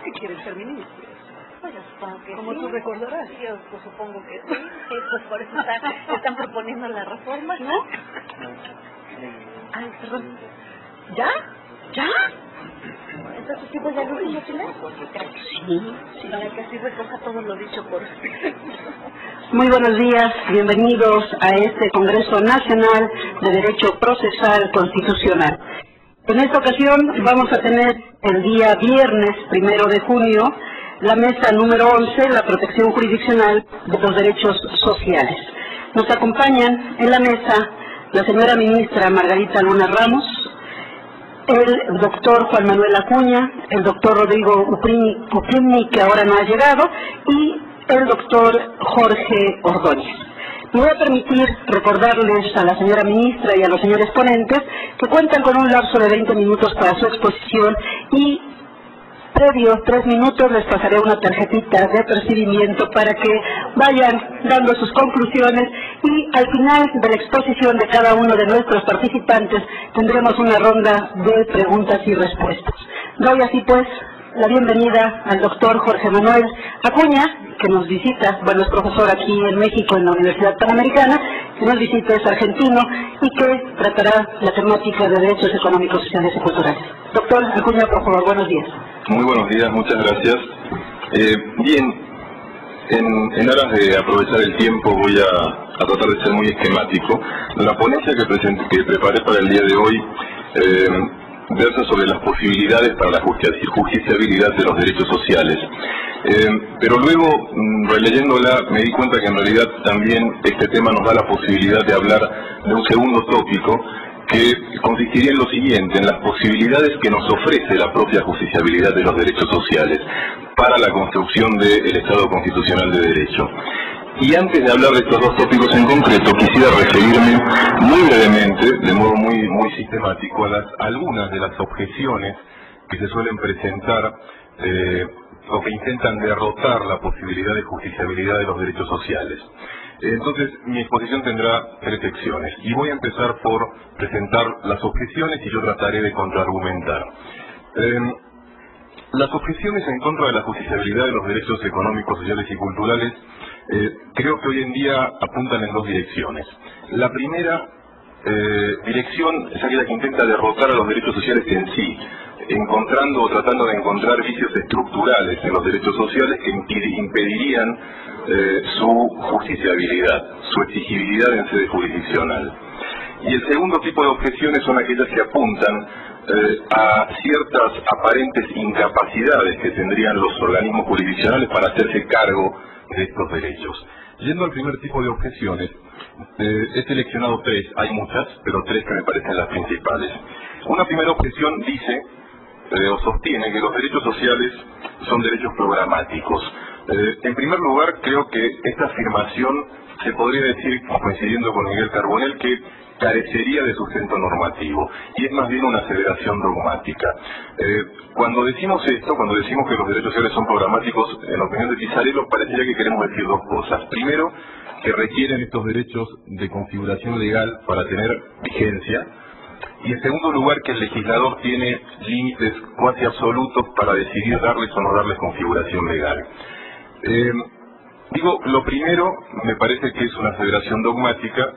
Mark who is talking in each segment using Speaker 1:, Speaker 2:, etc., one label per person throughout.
Speaker 1: que quieren ser ministros.
Speaker 2: Bueno, supongo que
Speaker 1: como
Speaker 2: sí.
Speaker 1: Tú recordarás.
Speaker 2: Yo pues, supongo que sí. Pues por eso están proponiendo la reforma, ¿no? Ay, perdón.
Speaker 1: ¿Ya? ¿Ya?
Speaker 2: Entonces sí voy al último final.
Speaker 1: Sí.
Speaker 2: Para que así recoja todo lo dicho por usted.
Speaker 1: Muy buenos días, bienvenidos a este Congreso Nacional de Derecho Procesal Constitucional. En esta ocasión vamos a tener el día viernes 1 de junio la mesa número 11, la protección jurisdiccional de los derechos sociales. Nos acompañan en la mesa la señora ministra Margarita Luna Ramos, el doctor Juan Manuel Acuña, el doctor Rodrigo Uprimni, que ahora no ha llegado, y el doctor Jorge Ordóñez. Me voy a permitir recordarles a la señora ministra y a los señores ponentes que cuentan con un lapso de 20 minutos para su exposición y previos 3 minutos les pasaré una tarjetita de percibimiento para que vayan dando sus conclusiones y al final de la exposición de cada uno de nuestros participantes tendremos una ronda de preguntas y respuestas. Doy así pues la bienvenida al doctor Jorge Manuel Acuña, que nos visita, bueno, es profesor aquí en México en la Universidad Panamericana, que nos visita, es argentino y que tratará la temática de derechos económicos, sociales y culturales. Doctor Acuña, por favor, buenos días.
Speaker 3: Muy buenos días, muchas gracias. Bien, en aras de aprovechar el tiempo voy a tratar de ser muy esquemático. La ponencia que preparé para el día de hoy versa sobre las posibilidades para la justiciabilidad de los derechos sociales. Pero luego, releyéndola, me di cuenta que en realidad también este tema nos da la posibilidad de hablar de un segundo tópico que consistiría en lo siguiente, en las posibilidades que nos ofrece la propia justiciabilidad de los derechos sociales para la construcción del Estado constitucional de derecho. Y antes de hablar de estos dos tópicos en concreto, quisiera referirme muy brevemente, de modo muy sistemático, a algunas de las objeciones que se suelen presentar o que intentan derrotar la posibilidad de justiciabilidad de los derechos sociales. Entonces, mi exposición tendrá 3 secciones y voy a empezar por presentar las objeciones y yo trataré de contraargumentar. Las objeciones en contra de la justiciabilidad de los derechos económicos, sociales y culturales creo que hoy en día apuntan en 2 direcciones. La primera dirección es aquella que intenta derrotar a los derechos sociales en sí, encontrando o tratando de encontrar vicios estructurales en los derechos sociales que impedirían su justiciabilidad, su exigibilidad en sede jurisdiccional. Y el segundo tipo de objeciones son aquellas que apuntan a ciertas aparentes incapacidades que tendrían los organismos jurisdiccionales para hacerse cargo de estos derechos. Yendo al primer tipo de objeciones, he seleccionado 3, hay muchas, pero 3 que me parecen las principales. Una primera objeción dice o sostiene que los derechos sociales son derechos programáticos. En primer lugar, creo que esta afirmación se podría decir, coincidiendo con Miguel Carbonell, que carecería de sustento normativo y es más bien una aseveración dogmática. Cuando decimos esto, cuando decimos que los derechos sociales son programáticos, en la opinión de Pisarello, parecería que queremos decir 2 cosas. Primero, que requieren estos derechos de configuración legal para tener vigencia. Y en segundo lugar, que el legislador tiene límites cuasi absolutos para decidir darles o no darles configuración legal. Digo, lo primero me parece que es una aseveración dogmática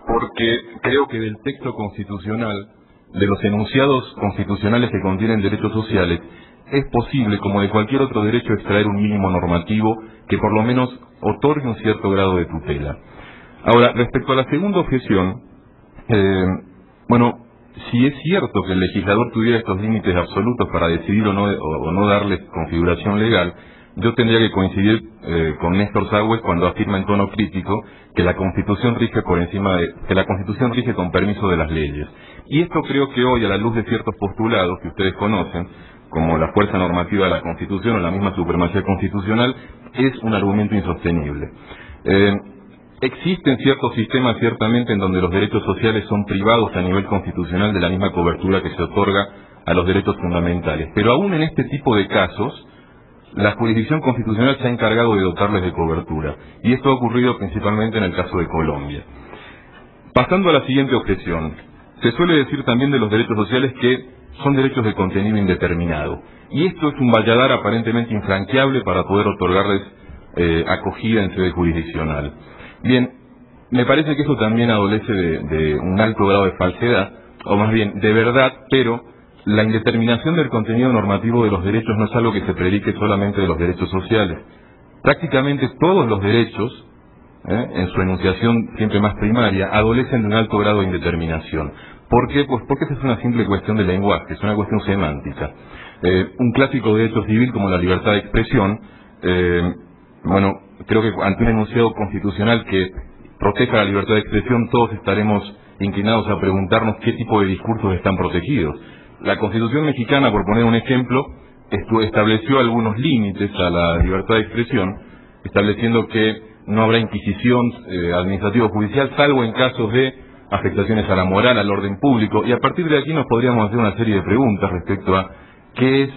Speaker 3: porque creo que del texto constitucional, de los enunciados constitucionales que contienen derechos sociales, es posible, como de cualquier otro derecho, extraer un mínimo normativo que por lo menos otorgue un cierto grado de tutela. Ahora, respecto a la segunda objeción, bueno, si es cierto que el legislador tuviera estos límites absolutos para decidir o no darle configuración legal, yo tendría que coincidir con Néstor Sagües cuando afirma en tono crítico que la Constitución rige con permiso de las leyes. Y esto creo que hoy, a la luz de ciertos postulados que ustedes conocen, como la fuerza normativa de la Constitución o la misma supremacía constitucional, es un argumento insostenible. Existen ciertos sistemas, ciertamente, en donde los derechos sociales son privados a nivel constitucional de la misma cobertura que se otorga a los derechos fundamentales. Pero aún en este tipo de casos, la jurisdicción constitucional se ha encargado de dotarles de cobertura. Y esto ha ocurrido principalmente en el caso de Colombia. Pasando a la siguiente objeción. Se suele decir también de los derechos sociales que son derechos de contenido indeterminado. Y esto es un valladar aparentemente infranqueable para poder otorgarles acogida en sede jurisdiccional. Bien, me parece que eso también adolece de un alto grado de falsedad, o más bien de verdad, pero la indeterminación del contenido normativo de los derechos no es algo que se predique solamente de los derechos sociales. Prácticamente todos los derechos, en su enunciación siempre más primaria, adolecen de un alto grado de indeterminación. ¿Por qué? Pues porque esa es una simple cuestión de lenguaje, es una cuestión semántica. Un clásico derecho civil como la libertad de expresión, bueno, creo que ante un enunciado constitucional que proteja la libertad de expresión, todos estaremos inclinados a preguntarnos qué tipo de discursos están protegidos. La Constitución mexicana, por poner un ejemplo, estableció algunos límites a la libertad de expresión, estableciendo que no habrá inquisición administrativo-judicial, salvo en casos de afectaciones a la moral, al orden público, y a partir de aquí nos podríamos hacer una serie de preguntas respecto a qué es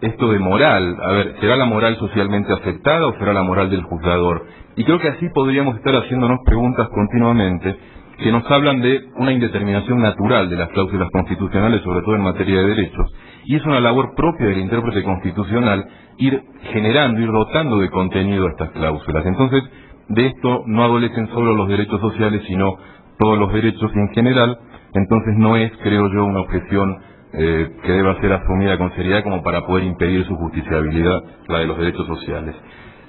Speaker 3: esto de moral. A ver, ¿será la moral socialmente aceptada o será la moral del juzgador? Y creo que así podríamos estar haciéndonos preguntas continuamente que nos hablan de una indeterminación natural de las cláusulas constitucionales, sobre todo en materia de derechos, y es una labor propia del intérprete constitucional ir generando, ir dotando de contenido a estas cláusulas. Entonces, de esto no adolecen solo los derechos sociales, sino todos los derechos en general. Entonces no es, creo yo, una objeción que deba ser asumida con seriedad como para poder impedir su justiciabilidad, la de los derechos sociales.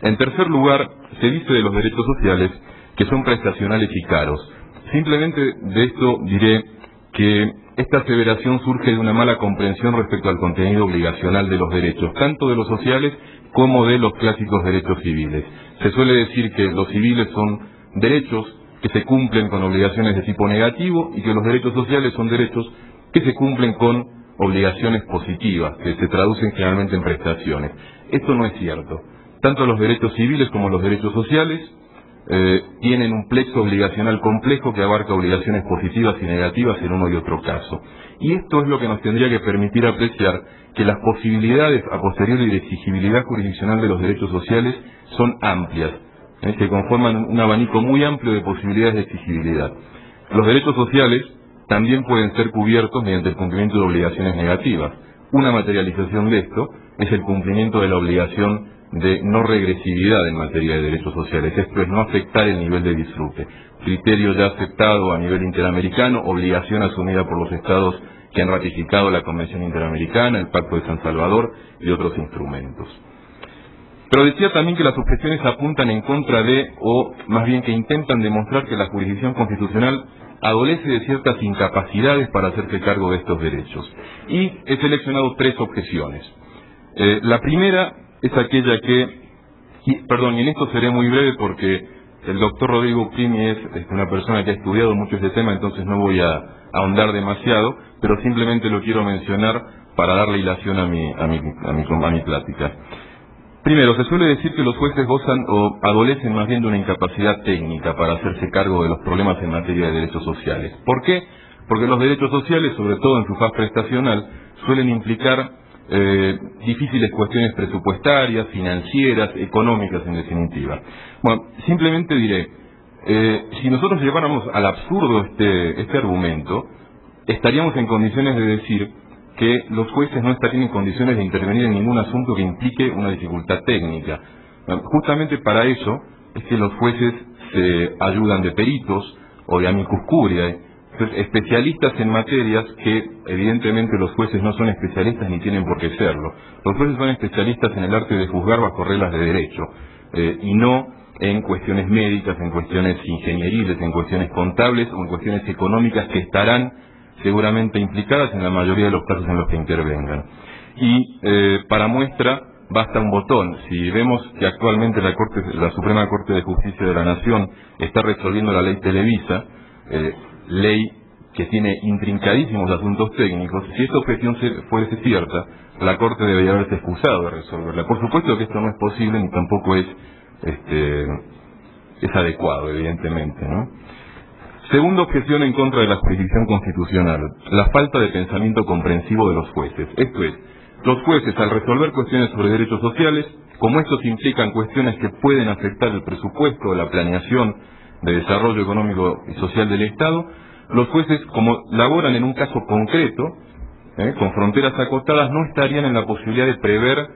Speaker 3: En tercer lugar, se dice de los derechos sociales que son prestacionales y caros. Simplemente de esto diré que esta aseveración surge de una mala comprensión respecto al contenido obligacional de los derechos, tanto de los sociales como de los clásicos derechos civiles. Se suele decir que los civiles son derechos que se cumplen con obligaciones de tipo negativo y que los derechos sociales son derechos que se cumplen con obligaciones positivas, que se traducen generalmente en prestaciones. Esto no es cierto. Tanto los derechos civiles como los derechos sociales tienen un plexo obligacional complejo que abarca obligaciones positivas y negativas en uno y otro caso. Y esto es lo que nos tendría que permitir apreciar que las posibilidades a posteriori de exigibilidad jurisdiccional de los derechos sociales son amplias, que conforman un abanico muy amplio de posibilidades de exigibilidad. Los derechos sociales también pueden ser cubiertos mediante el cumplimiento de obligaciones negativas. Una materialización de esto es el cumplimiento de la obligación de no regresividad en materia de derechos sociales. Esto es no afectar el nivel de disfrute. Criterio ya aceptado a nivel interamericano, obligación asumida por los estados que han ratificado la Convención Interamericana, el Pacto de San Salvador y otros instrumentos. Pero decía también que las objeciones apuntan en contra de, o más bien que intentan demostrar que la jurisdicción constitucional adolece de ciertas incapacidades para hacerse cargo de estos derechos. Y he seleccionado tres objeciones. La primera es aquella y en esto seré muy breve porque el doctor Rodrigo Primi es una persona que ha estudiado mucho este tema, entonces no voy a ahondar demasiado, pero simplemente lo quiero mencionar para darle hilación a mi plática. Primero, se suele decir que los jueces gozan o adolecen más bien de una incapacidad técnica para hacerse cargo de los problemas en materia de derechos sociales. ¿Por qué? Porque los derechos sociales, sobre todo en su faz prestacional, suelen implicar difíciles cuestiones presupuestarias, financieras, económicas en definitiva. Bueno, simplemente diré, si nosotros lleváramos al absurdo este argumento, estaríamos en condiciones de decir que los jueces no estarían en condiciones de intervenir en ningún asunto que implique una dificultad técnica. Justamente para eso es que los jueces se ayudan de peritos o de amicus curiae, especialistas en materias que evidentemente los jueces no son especialistas ni tienen por qué serlo. Los jueces son especialistas en el arte de juzgar bajo reglas de derecho y no en cuestiones médicas, en cuestiones ingenieriles, en cuestiones contables o en cuestiones económicas que estarán seguramente implicadas en la mayoría de los casos en los que intervengan. Y para muestra basta un botón. Si vemos que actualmente la Suprema Corte de Justicia de la Nación está resolviendo la ley Televisa, ley que tiene intrincadísimos asuntos técnicos, si esta objeción fuese cierta, la Corte debería haberse excusado de resolverla. Por supuesto que esto no es posible ni tampoco es adecuado, evidentemente, ¿no? Segunda objeción en contra de la jurisdicción constitucional, la falta de pensamiento comprensivo de los jueces. Esto es, los jueces al resolver cuestiones sobre derechos sociales, como estos implican cuestiones que pueden afectar el presupuesto o la planeación de desarrollo económico y social del Estado,
Speaker 4: los jueces, como laboran en un caso concreto, con fronteras acotadas, no estarían en la posibilidad de prever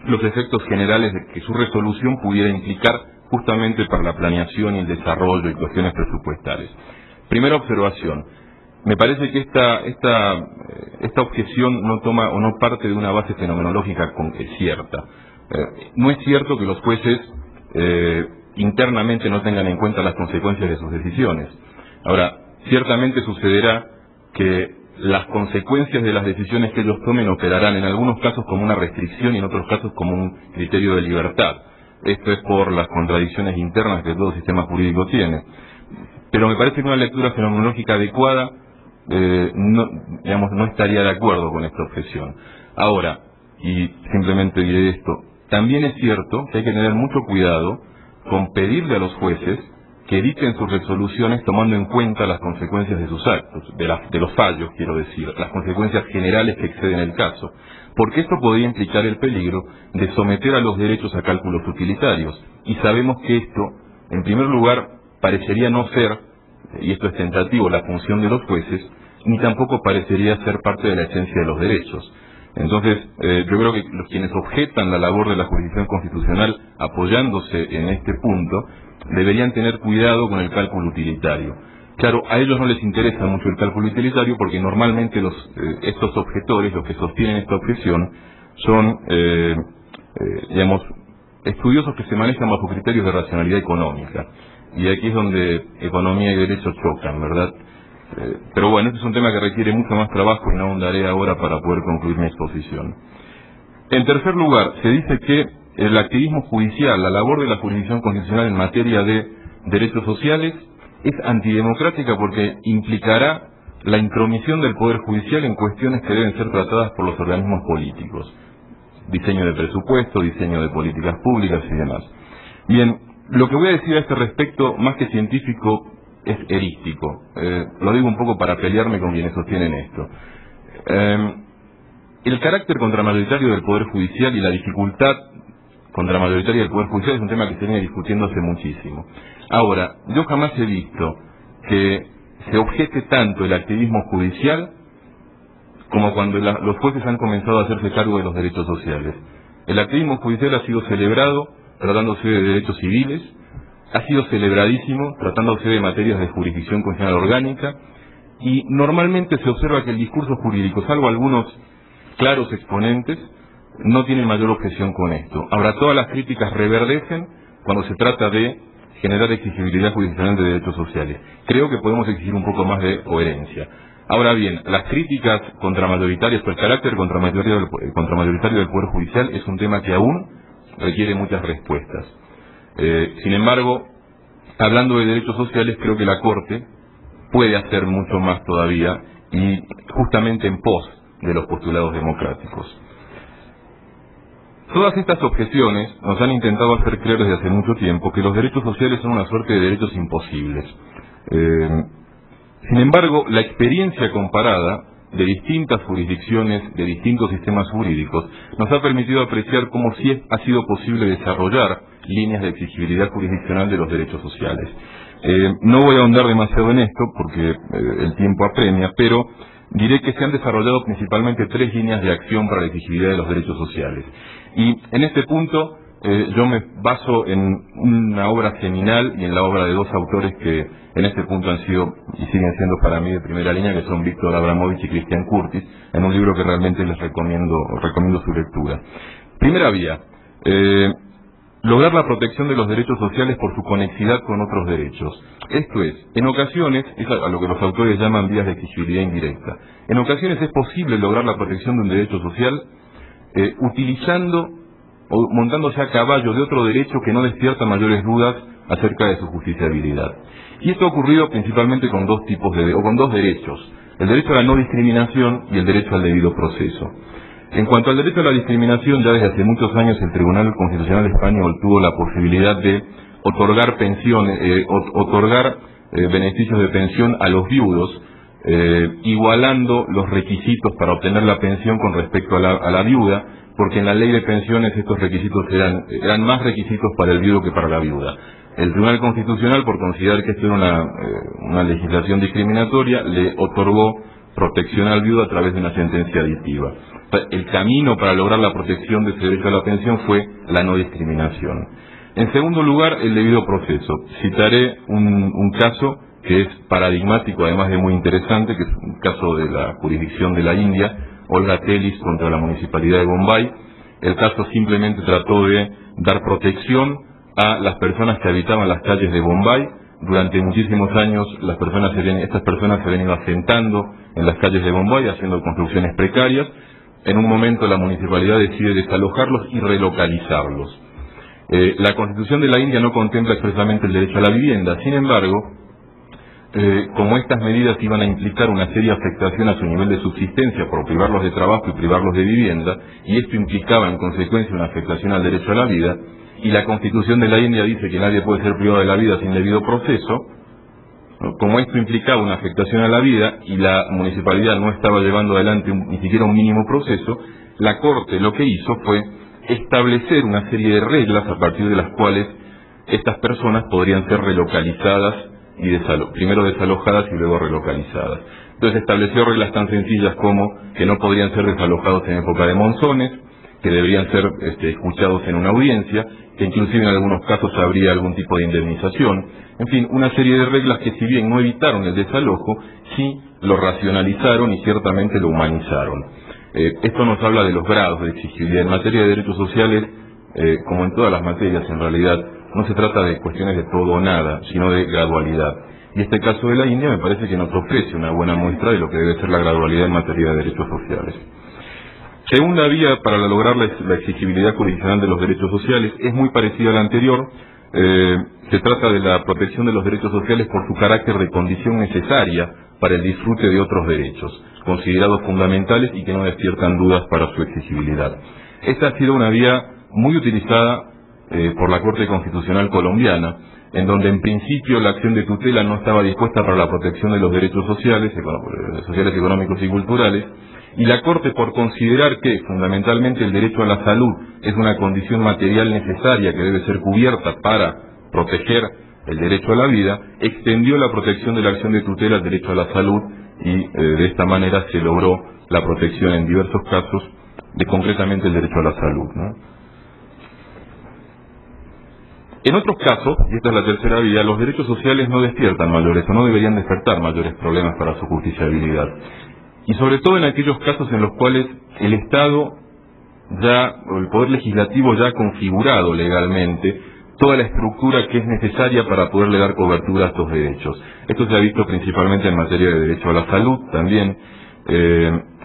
Speaker 4: los efectos generales de que su resolución pudiera implicar justamente para la planeación y el desarrollo y cuestiones presupuestales. Primera observación. Me parece que esta objeción no toma o no parte de una base fenomenológica cierta. No es cierto que los jueces internamente no tengan en cuenta las consecuencias de sus decisiones. Ahora, ciertamente sucederá que las consecuencias de las decisiones que ellos tomen operarán en algunos casos como una restricción y en otros casos como un criterio de libertad. Esto es por las contradicciones internas que todo sistema jurídico tiene. Pero me parece que una lectura fenomenológica adecuada no estaría de acuerdo con esta objeción. Ahora, y simplemente diré esto, también es cierto que hay que tener mucho cuidado con pedirle a los jueces que editen sus resoluciones tomando en cuenta las consecuencias de sus actos, de los fallos, quiero decir, las consecuencias generales que exceden el caso, porque esto podría implicar el peligro de someter a los derechos a cálculos utilitarios, y sabemos que esto, en primer lugar, parecería no ser, y esto es tentativo, la función de los jueces, ni tampoco parecería ser parte de la esencia de los derechos. Entonces, yo creo que quienes objetan la labor de la jurisdicción constitucional apoyándose en este punto, deberían tener cuidado con el cálculo utilitario. Claro, a ellos no les interesa mucho el cálculo utilitario porque normalmente estos objetores, los que sostienen esta objeción, son, estudiosos que se manejan bajo criterios de racionalidad económica. Y aquí es donde economía y derecho chocan, ¿verdad? Pero bueno, este es un tema que requiere mucho más trabajo y no ahondaré ahora para poder concluir mi exposición. En tercer lugar, se dice que el activismo judicial, la labor de la jurisdicción constitucional en materia de derechos sociales, es antidemocrática porque implicará la intromisión del Poder Judicial en cuestiones que deben ser tratadas por los organismos políticos. Diseño de presupuesto, diseño de políticas públicas y demás. Bien, lo que voy a decir a este respecto, más que científico, es erístico. Lo digo un poco para pelearme con quienes sostienen esto. El carácter contramayoritario del Poder Judicial y la dificultad contramayoritaria del Poder Judicial es un tema que se viene discutiendo hace muchísimo. Ahora, yo jamás he visto que se objete tanto el activismo judicial como cuando los jueces han comenzado a hacerse cargo de los derechos sociales. El activismo judicial ha sido celebrado tratándose de derechos civiles, ha sido celebradísimo tratándose de materias de jurisdicción constitucional orgánica, y normalmente se observa que el discurso jurídico, salvo algunos claros exponentes, no tiene mayor objeción con esto. Ahora, todas las críticas reverdecen cuando se trata de generar exigibilidad jurisdiccional de derechos sociales. Creo que podemos exigir un poco más de coherencia. Ahora bien, las críticas contramayoritarias, el carácter contramayoritario del Poder Judicial es un tema que aún requiere muchas respuestas. Sin embargo, hablando de derechos sociales, creo que la Corte puede hacer mucho más todavía, y justamente en pos de los postulados democráticos. Todas estas objeciones nos han intentado hacer creer desde hace mucho tiempo que los derechos sociales son una suerte de derechos imposibles. Sin embargo, la experiencia comparada de distintas jurisdicciones, de distintos sistemas jurídicos, nos ha permitido apreciar cómo sí ha sido posible desarrollar líneas de exigibilidad jurisdiccional de los derechos sociales. No voy a ahondar demasiado en esto porque el tiempo apremia, pero diré que se han desarrollado principalmente 3 líneas de acción para la exigibilidad de los derechos sociales. Y en este punto yo me baso en una obra seminal y en la obra de 2 autores que en este punto han sido y siguen siendo para mí de primera línea, que son Víctor Abramovich y Christian Curtis, en un libro que realmente les recomiendo su lectura. Primera vía, lograr la protección de los derechos sociales por su conexidad con otros derechos. Esto es, en ocasiones, es a lo que los autores llaman vías de exigibilidad indirecta. En ocasiones es posible lograr la protección de un derecho social utilizando o montándose a caballo de otro derecho que no despierta mayores dudas acerca de su justiciabilidad. Y esto ha ocurrido principalmente con dos derechos: el derecho a la no discriminación y el derecho al debido proceso. En cuanto al derecho a la discriminación, ya desde hace muchos años el Tribunal Constitucional Español tuvo la posibilidad de otorgar beneficios de pensión a los viudos, igualando los requisitos para obtener la pensión con respecto a la viuda, porque en la ley de pensiones estos requisitos eran más requisitos para el viudo que para la viuda. El Tribunal Constitucional, por considerar que esto era una legislación discriminatoria, le otorgó protección al viudo a través de una sentencia aditiva. El camino para lograr la protección de ese derecho a la pensión fue la no discriminación. En segundo lugar, el debido proceso. Citaré un caso que es paradigmático, además de muy interesante, que es un caso de la jurisdicción de la India, Olga Telis contra la Municipalidad de Bombay. El caso simplemente trató de dar protección a las personas que habitaban las calles de Bombay. Durante muchísimos años estas personas se han venido asentando en las calles de Bombay, haciendo construcciones precarias. En un momento la municipalidad decide desalojarlos y relocalizarlos. La Constitución de la India no contempla expresamente el derecho a la vivienda. Sin embargo, como estas medidas iban a implicar una seria afectación a su nivel de subsistencia por privarlos de trabajo y privarlos de vivienda, y esto implicaba en consecuencia una afectación al derecho a la vida, y la Constitución de la India dice que nadie puede ser privado de la vida sin debido proceso, como esto implicaba una afectación a la vida y la municipalidad no estaba llevando adelante ni siquiera un mínimo proceso, la Corte lo que hizo fue establecer una serie de reglas a partir de las cuales estas personas podrían ser relocalizadas y primero desalojadas y luego relocalizadas. Entonces estableció reglas tan sencillas como que no podrían ser desalojados en época de monzones, que deberían ser escuchados en una audiencia, que inclusive en algunos casos habría algún tipo de indemnización. En fin, una serie de reglas que, si bien no evitaron el desalojo, sí lo racionalizaron y ciertamente lo humanizaron. Esto nos habla de los grados de exigibilidad en materia de derechos sociales, como en todas las materias en realidad. No se trata de cuestiones de todo o nada, sino de gradualidad. Y este caso de la India me parece que nos ofrece una buena muestra de lo que debe ser la gradualidad en materia de derechos sociales. Segunda vía para lograr la exigibilidad jurisdiccional de los derechos sociales es muy parecida a la anterior. Se trata de la protección de los derechos sociales por su carácter de condición necesaria para el disfrute de otros derechos, considerados fundamentales y que no despiertan dudas para su exigibilidad. Esta ha sido una vía muy utilizada por la Corte Constitucional colombiana, en donde en principio la acción de tutela no estaba dispuesta para la protección de los derechos sociales, económicos y culturales, y la Corte, por considerar que fundamentalmente el derecho a la salud es una condición material necesaria que debe ser cubierta para proteger el derecho a la vida, extendió la protección de la acción de tutela al derecho a la salud y de esta manera se logró la protección en diversos casos de concretamente el derecho a la salud, ¿no? En otros casos, y esta es la tercera vía, los derechos sociales no despiertan mayores o no deberían despertar mayores problemas para su justiciabilidad. Y sobre todo en aquellos casos en los cuales el Estado o el Poder Legislativo ya ha configurado legalmente toda la estructura que es necesaria para poderle dar cobertura a estos derechos. Esto se ha visto principalmente en materia de derecho a la salud también.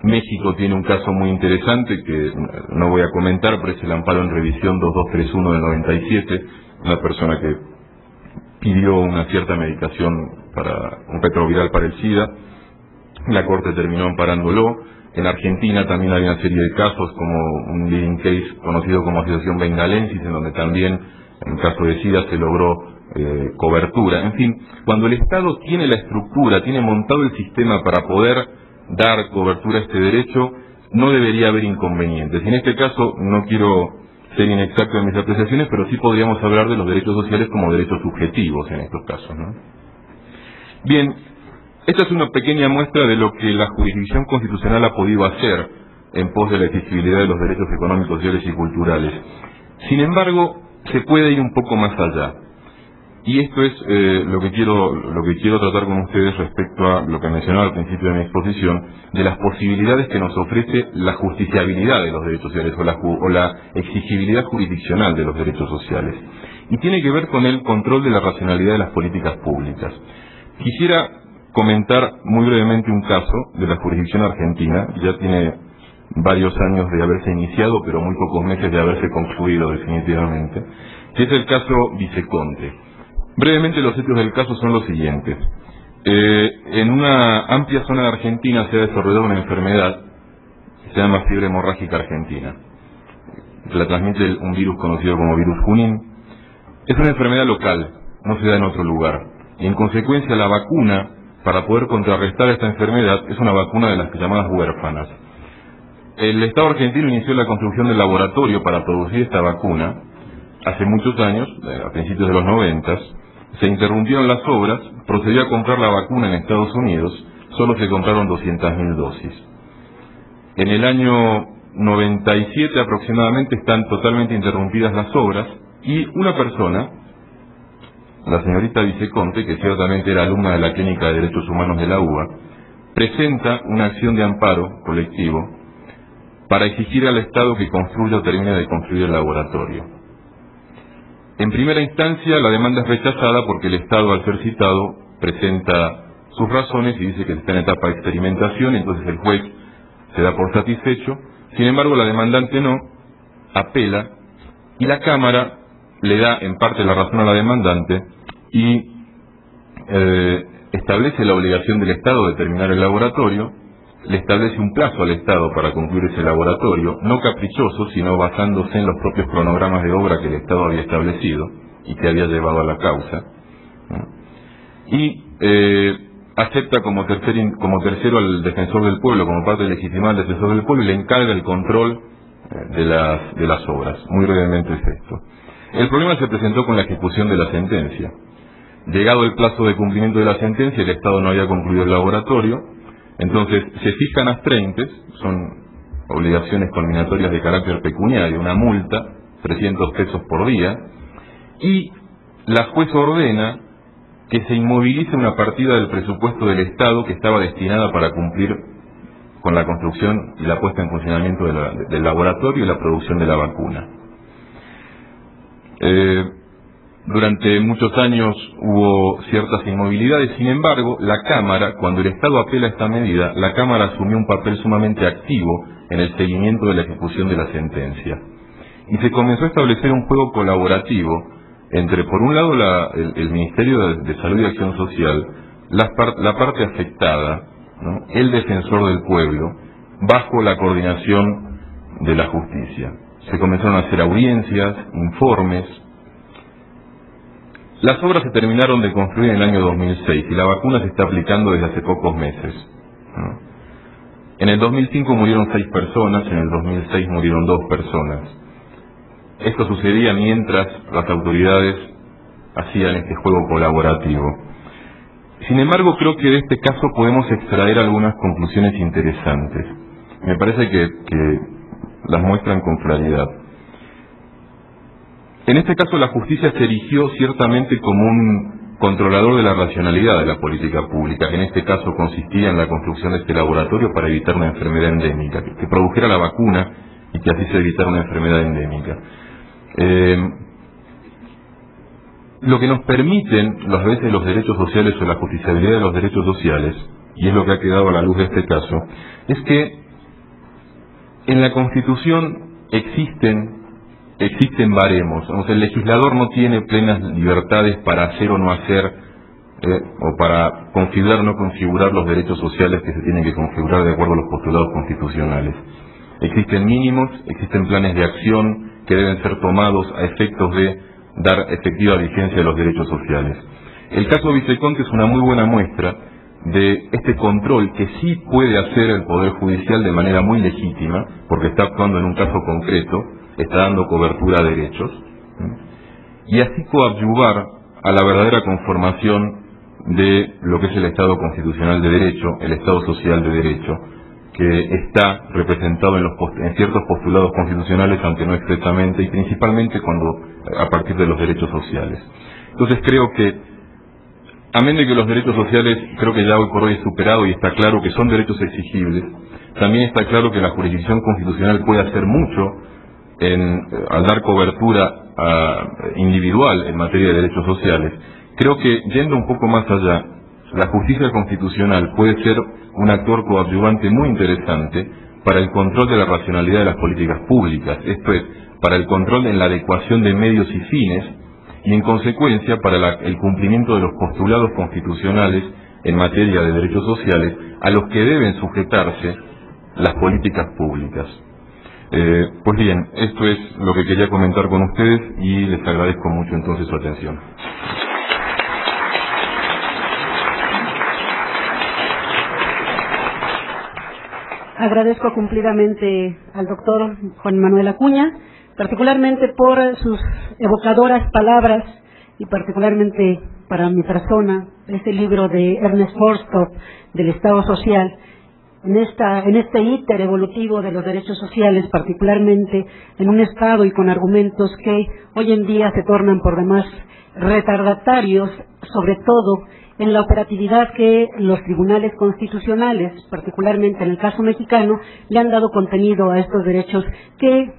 Speaker 4: México tiene un caso muy interesante que no voy a comentar, pero es el amparo en revisión 2231 del 97, una persona que pidió una cierta medicación para un retroviral para el SIDA. La Corte terminó amparándolo. En Argentina también hay una serie de casos, como un leading case conocido como Asociación Bengalensis, en donde también, en caso de SIDA, se logró cobertura. En fin, cuando el Estado tiene la estructura, tiene montado el sistema para poder dar cobertura a este derecho, no debería haber inconvenientes. En este caso, no quiero ser inexacto en mis apreciaciones, pero sí podríamos hablar de los derechos sociales como derechos subjetivos en estos casos, ¿no? Bien, esta es una pequeña muestra de lo que la jurisdicción constitucional ha podido hacer en pos de la exigibilidad de los derechos económicos, sociales y culturales. Sin embargo, se puede ir un poco más allá. Y esto es lo que quiero tratar con ustedes respecto a lo que mencionaba al principio de mi exposición, de las posibilidades que nos ofrece la justiciabilidad de los derechos sociales o la exigibilidad jurisdiccional de los derechos sociales. Y tiene que ver con el control de la racionalidad de las políticas públicas. Quisiera comentar muy brevemente un caso de la jurisdicción argentina, ya tiene varios años de haberse iniciado, pero muy pocos meses de haberse concluido definitivamente, que es el caso Viceconte. Brevemente, los hechos del caso son los siguientes. En una amplia zona de Argentina se ha desarrollado una enfermedad que se llama fiebre hemorrágica argentina. La transmite un virus conocido como virus Junín. Es una enfermedad local, no se da en otro lugar. Y en consecuencia la vacuna para poder contrarrestar esta enfermedad es una vacuna de las llamadas huérfanas. El Estado argentino inició la construcción del laboratorio para producir esta vacuna hace muchos años, a principios de los 90, se interrumpieron las obras, procedió a comprar la vacuna en Estados Unidos, solo se compraron 200.000 dosis. En el año 97 aproximadamente están totalmente interrumpidas las obras y una persona, la señorita Viceconte, que ciertamente era alumna de la Clínica de Derechos Humanos de la UBA, presenta una acción de amparo colectivo para exigir al Estado que construya o termine de construir el laboratorio. En primera instancia, la demanda es rechazada porque el Estado, al ser citado, presenta sus razones y dice que está en etapa de experimentación, entonces el juez se da por satisfecho. Sin embargo, la demandante no, apela, y la Cámara le da en parte la razón a la demandante y establece la obligación del Estado de terminar el laboratorio, le establece un plazo al Estado para concluir ese laboratorio, no caprichoso, sino basándose en los propios cronogramas de obra que el Estado había establecido y que había llevado a la causa, ¿no? Y acepta como tercero al defensor del pueblo, como parte legitimada del defensor del pueblo, y le encarga el control de las obras. Muy brevemente es esto. El problema se presentó con la ejecución de la sentencia. Llegado el plazo de cumplimiento de la sentencia, el Estado no había concluido el laboratorio, entonces se fijan astreintes, son obligaciones culminatorias de carácter pecuniario, una multa, 300 pesos por día, y la jueza ordena que se inmovilice una partida del presupuesto del Estado que estaba destinada para cumplir con la construcción y la puesta en funcionamiento del laboratorio y la producción de la vacuna. Durante muchos años hubo ciertas inmovilidades, sin embargo, la Cámara, cuando el Estado apela a esta medida, la Cámara asumió un papel sumamente activo en el seguimiento de la ejecución de la sentencia. Y se comenzó a establecer un juego colaborativo entre, por un lado, el Ministerio de Salud y Acción Social, la parte afectada, ¿no?, el defensor del pueblo, bajo la coordinación de la justicia. Se comenzaron a hacer audiencias, informes. Las obras se terminaron de construir en el año 2006 y la vacuna se está aplicando desde hace pocos meses, ¿no? En el 2005 murieron 6 personas, en el 2006 murieron 2 personas. Esto sucedía mientras las autoridades hacían este juego colaborativo. Sin embargo, creo que de este caso podemos extraer algunas conclusiones interesantes. Me parece que las muestran con claridad. En este caso, la justicia se erigió ciertamente como un controlador de la racionalidad de la política pública, que en este caso consistía en la construcción de este laboratorio para evitar una enfermedad endémica, que produjera la vacuna y que así se evitara una enfermedad endémica. Lo que nos permiten las veces los derechos sociales o la justiciabilidad de los derechos sociales, y es lo que ha quedado a la luz de este caso, es que en la Constitución existen baremos. O sea, el legislador no tiene plenas libertades para hacer o no hacer, o para configurar o no configurar los derechos sociales que se tienen que configurar de acuerdo a los postulados constitucionales. Existen mínimos, existen planes de acción que deben ser tomados a efectos de dar efectiva vigencia a los derechos sociales. El caso Viceconte es una muy buena muestra de este control que sí puede hacer el Poder Judicial de manera muy legítima, porque está actuando en un caso concreto, está dando cobertura a derechos, y así coadyuvar a la verdadera conformación de lo que es el Estado constitucional de derecho, el Estado social de derecho, que está representado en ciertos postulados constitucionales, aunque no expresamente, y principalmente a partir de los derechos sociales. Entonces creo que, amén de que los derechos sociales, creo que ya hoy por hoy es superado y está claro que son derechos exigibles, también está claro que la jurisdicción constitucional puede hacer mucho al dar cobertura individual en materia de derechos sociales. Creo que, yendo un poco más allá, la justicia constitucional puede ser un actor coadyuvante muy interesante para el control de la racionalidad de las políticas públicas, esto es, para el control en la adecuación de medios y fines, y en consecuencia para el cumplimiento de los postulados constitucionales en materia de derechos sociales a los que deben sujetarse las políticas públicas. Pues bien, esto es lo que quería comentar con ustedes y les agradezco mucho entonces su atención.
Speaker 1: Agradezco cumplidamente al doctor Juan Manuel Acuña particularmente por sus evocadoras palabras y particularmente para mi persona, este libro de Ernest Forstow, del Estado Social, en este íter evolutivo de los derechos sociales, particularmente en un Estado y con argumentos que hoy en día se tornan por demás retardatarios, sobre todo en la operatividad que los tribunales constitucionales, particularmente en el caso mexicano, le han dado contenido a estos derechos que,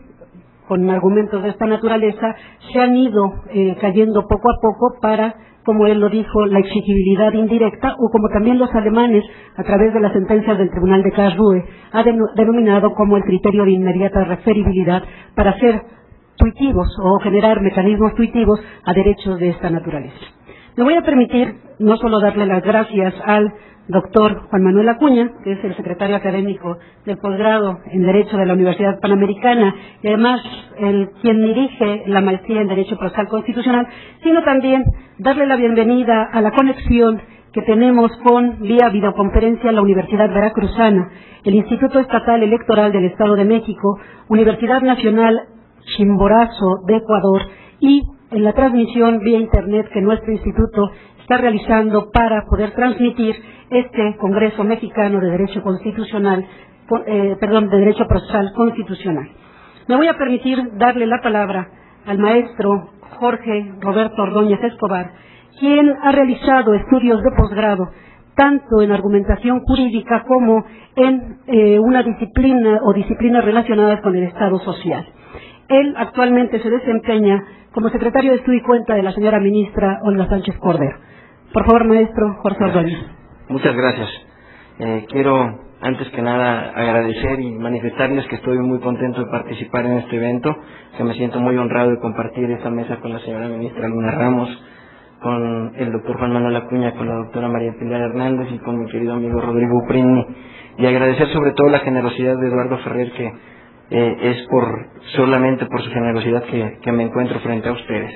Speaker 1: con argumentos de esta naturaleza, se han ido cayendo poco a poco para, como él lo dijo, la exigibilidad indirecta, o como también los alemanes, a través de las sentencias del Tribunal de Karlsruhe, ha denominado como el criterio de inmediata referibilidad para ser tuitivos o generar mecanismos tuitivos a derechos de esta naturaleza. Me voy a permitir no solo darle las gracias al doctor Juan Manuel Acuña, que es el secretario académico del posgrado en Derecho de la Universidad Panamericana y además quien dirige la maestría en Derecho Procesal Constitucional, sino también darle la bienvenida a la conexión que tenemos con vía videoconferencia la Universidad Veracruzana, el Instituto Estatal Electoral del Estado de México, Universidad Nacional Chimborazo de Ecuador y en la transmisión vía internet que nuestro instituto está realizando para poder transmitir este Congreso Mexicano de Derecho Constitucional, de Derecho Procesal Constitucional. Me voy a permitir darle la palabra al maestro Jorge Roberto Ordóñez Escobar, quien ha realizado estudios de posgrado tanto en argumentación jurídica como en una disciplina o disciplinas relacionadas con el Estado social. Él actualmente se desempeña como secretario de Estudio y Cuenta de la señora ministra Olga Sánchez Cordero. Por favor, maestro Jorge Ordóñez.
Speaker 5: Muchas gracias. Quiero, antes que nada, agradecer y manifestarles que estoy muy contento de participar en este evento, que me siento muy honrado de compartir esta mesa con la señora ministra Luna Ramos, con el doctor Juan Manuel Acuña, con la doctora María Pilar Hernández y con mi querido amigo Rodrigo Prini, y agradecer sobre todo la generosidad de Eduardo Ferrer, que es solamente por su generosidad que me encuentro frente a ustedes.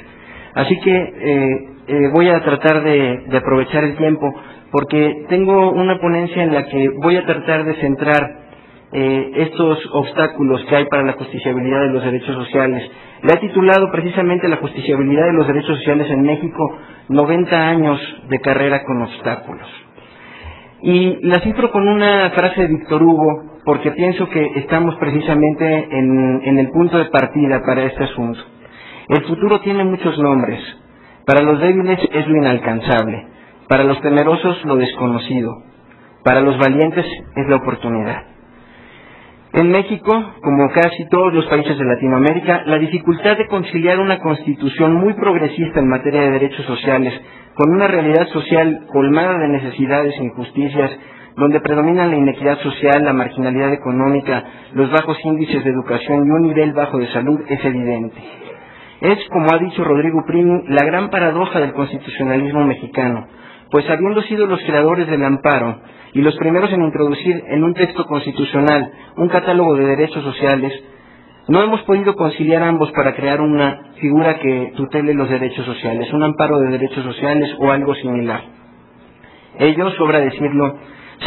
Speaker 5: Así que voy a tratar de aprovechar el tiempo, porque tengo una ponencia en la que voy a tratar de centrar estos obstáculos que hay para la justiciabilidad de los derechos sociales. La he titulado precisamente La justiciabilidad de los derechos sociales en México, 90 años de carrera con obstáculos. Y la cifro con una frase de Víctor Hugo, porque pienso que estamos precisamente en el punto de partida para este asunto. El futuro tiene muchos nombres. Para los débiles es lo inalcanzable, para los temerosos lo desconocido, para los valientes es la oportunidad. En México, como casi todos los países de Latinoamérica, la dificultad de conciliar una constitución muy progresista en materia de derechos sociales con una realidad social colmada de necesidades e injusticias, donde predominan la inequidad social, la marginalidad económica, los bajos índices de educación y un nivel bajo de salud, es evidente. Es, como ha dicho Rodrigo Prini, la gran paradoja del constitucionalismo mexicano, pues habiendo sido los creadores del amparo y los primeros en introducir en un texto constitucional un catálogo de derechos sociales, no hemos podido conciliar ambos para crear una figura que tutele los derechos sociales, un amparo de derechos sociales o algo similar. Ello, sobra decirlo,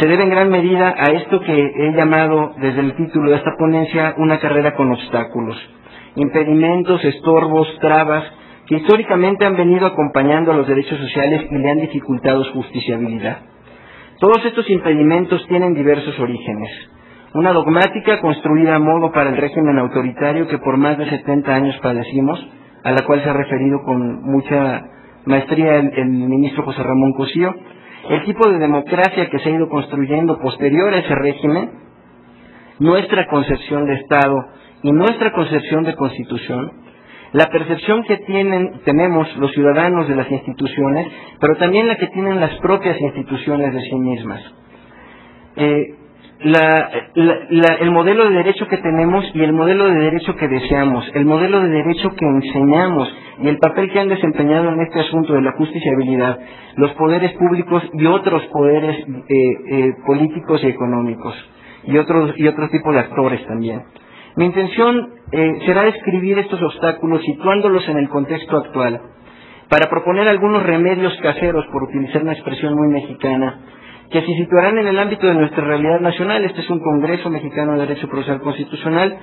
Speaker 5: se debe en gran medida a esto que he llamado desde el título de esta ponencia una carrera con obstáculos, impedimentos, estorbos, trabas, que históricamente han venido acompañando a los derechos sociales y le han dificultado su justiciabilidad. Todos estos impedimentos tienen diversos orígenes. Una dogmática construida a modo para el régimen autoritario que por más de 70 años padecimos, a la cual se ha referido con mucha maestría el ministro José Ramón Cosío, el tipo de democracia que se ha ido construyendo posterior a ese régimen, nuestra concepción de Estado y nuestra concepción de Constitución, la percepción que tenemos los ciudadanos de las instituciones, pero también la que tienen las propias instituciones de sí mismas. El modelo de derecho que tenemos y el modelo de derecho que deseamos, el modelo de derecho que enseñamos y el papel que han desempeñado en este asunto de la justiciabilidad los poderes públicos y otros poderes políticos y económicos y otro tipo de actores también. Mi intención será describir estos obstáculos situándolos en el contexto actual para proponer algunos remedios caseros, por utilizar una expresión muy mexicana, que se situarán en el ámbito de nuestra realidad nacional. Este es un Congreso Mexicano de Derecho Procesal Constitucional,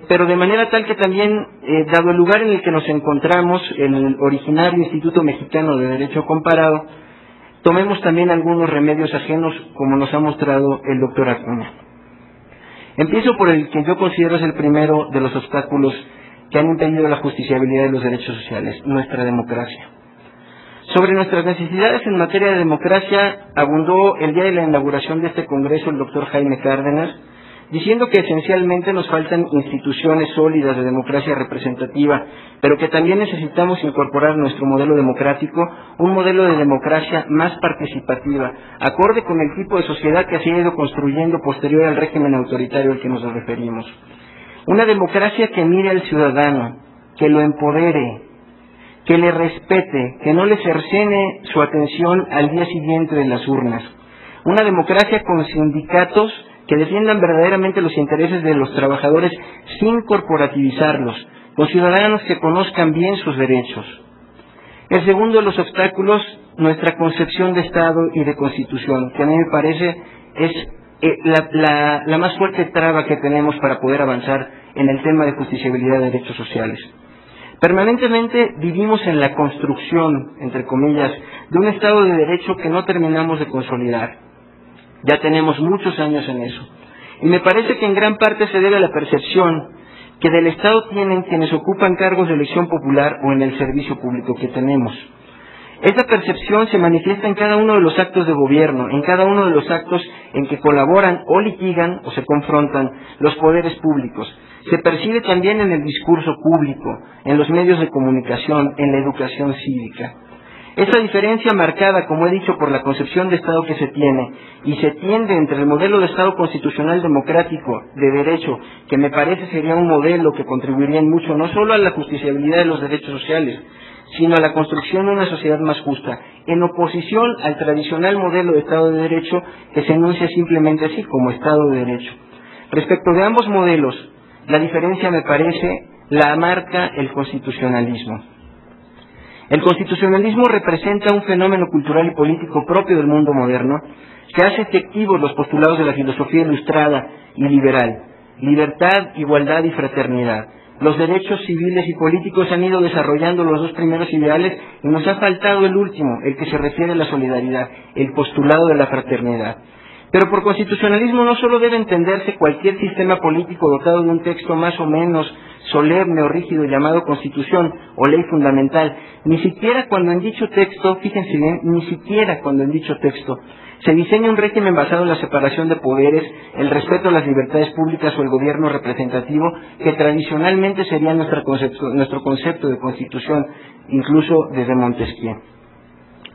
Speaker 5: pero de manera tal que también, dado el lugar en el que nos encontramos, el originario Instituto Mexicano de Derecho Comparado, tomemos también algunos remedios ajenos, como nos ha mostrado el doctor Acuña. Empiezo por el que yo considero es el primero de los obstáculos que han impedido la justiciabilidad de los derechos sociales, nuestra democracia. Sobre nuestras necesidades en materia de democracia abundó el día de la inauguración de este Congreso el doctor Jaime Cárdenas, diciendo que esencialmente nos faltan instituciones sólidas de democracia representativa, pero que también necesitamos incorporar a nuestro modelo democrático un modelo de democracia más participativa, acorde con el tipo de sociedad que se ha ido construyendo posterior al régimen autoritario al que nos referimos. Una democracia que mire al ciudadano, que lo empodere, que le respete, que no le cercene su atención al día siguiente de las urnas. Una democracia con sindicatos que defiendan verdaderamente los intereses de los trabajadores sin corporativizarlos, con ciudadanos que conozcan bien sus derechos. El segundo de los obstáculos, nuestra concepción de Estado y de Constitución, que a mí me parece es la más fuerte traba que tenemos para poder avanzar en el tema de justiciabilidad de derechos sociales. Permanentemente vivimos en la construcción, entre comillas, de un Estado de Derecho que no terminamos de consolidar. Ya tenemos muchos años en eso. Y me parece que en gran parte se debe a la percepción que del Estado tienen quienes ocupan cargos de elección popular o en el servicio público que tenemos. Esa percepción se manifiesta en cada uno de los actos de gobierno, en cada uno de los actos en que colaboran o litigan o se confrontan los poderes públicos. Se percibe también en el discurso público, en los medios de comunicación, en la educación cívica. Esa diferencia marcada, como he dicho, por la concepción de Estado que se tiene y se tiende entre el modelo de Estado constitucional democrático de derecho, que me parece sería un modelo que contribuiría en mucho no solo a la justiciabilidad de los derechos sociales, sino a la construcción de una sociedad más justa, en oposición al tradicional modelo de Estado de Derecho que se enuncia simplemente así, como Estado de Derecho. Respecto de ambos modelos, la diferencia me parece la marca el constitucionalismo. El constitucionalismo representa un fenómeno cultural y político propio del mundo moderno que hace efectivos los postulados de la filosofía ilustrada y liberal: libertad, igualdad y fraternidad. Los derechos civiles y políticos han ido desarrollando los dos primeros ideales y nos ha faltado el último, el que se refiere a la solidaridad, el postulado de la fraternidad. Pero por constitucionalismo no solo debe entenderse cualquier sistema político dotado de un texto más o menos solemne o rígido llamado Constitución o ley fundamental, ni siquiera cuando en dicho texto, fíjense bien, ni siquiera cuando en dicho texto se diseña un régimen basado en la separación de poderes, el respeto a las libertades públicas o el gobierno representativo, que tradicionalmente sería nuestro concepto de Constitución, incluso desde Montesquieu.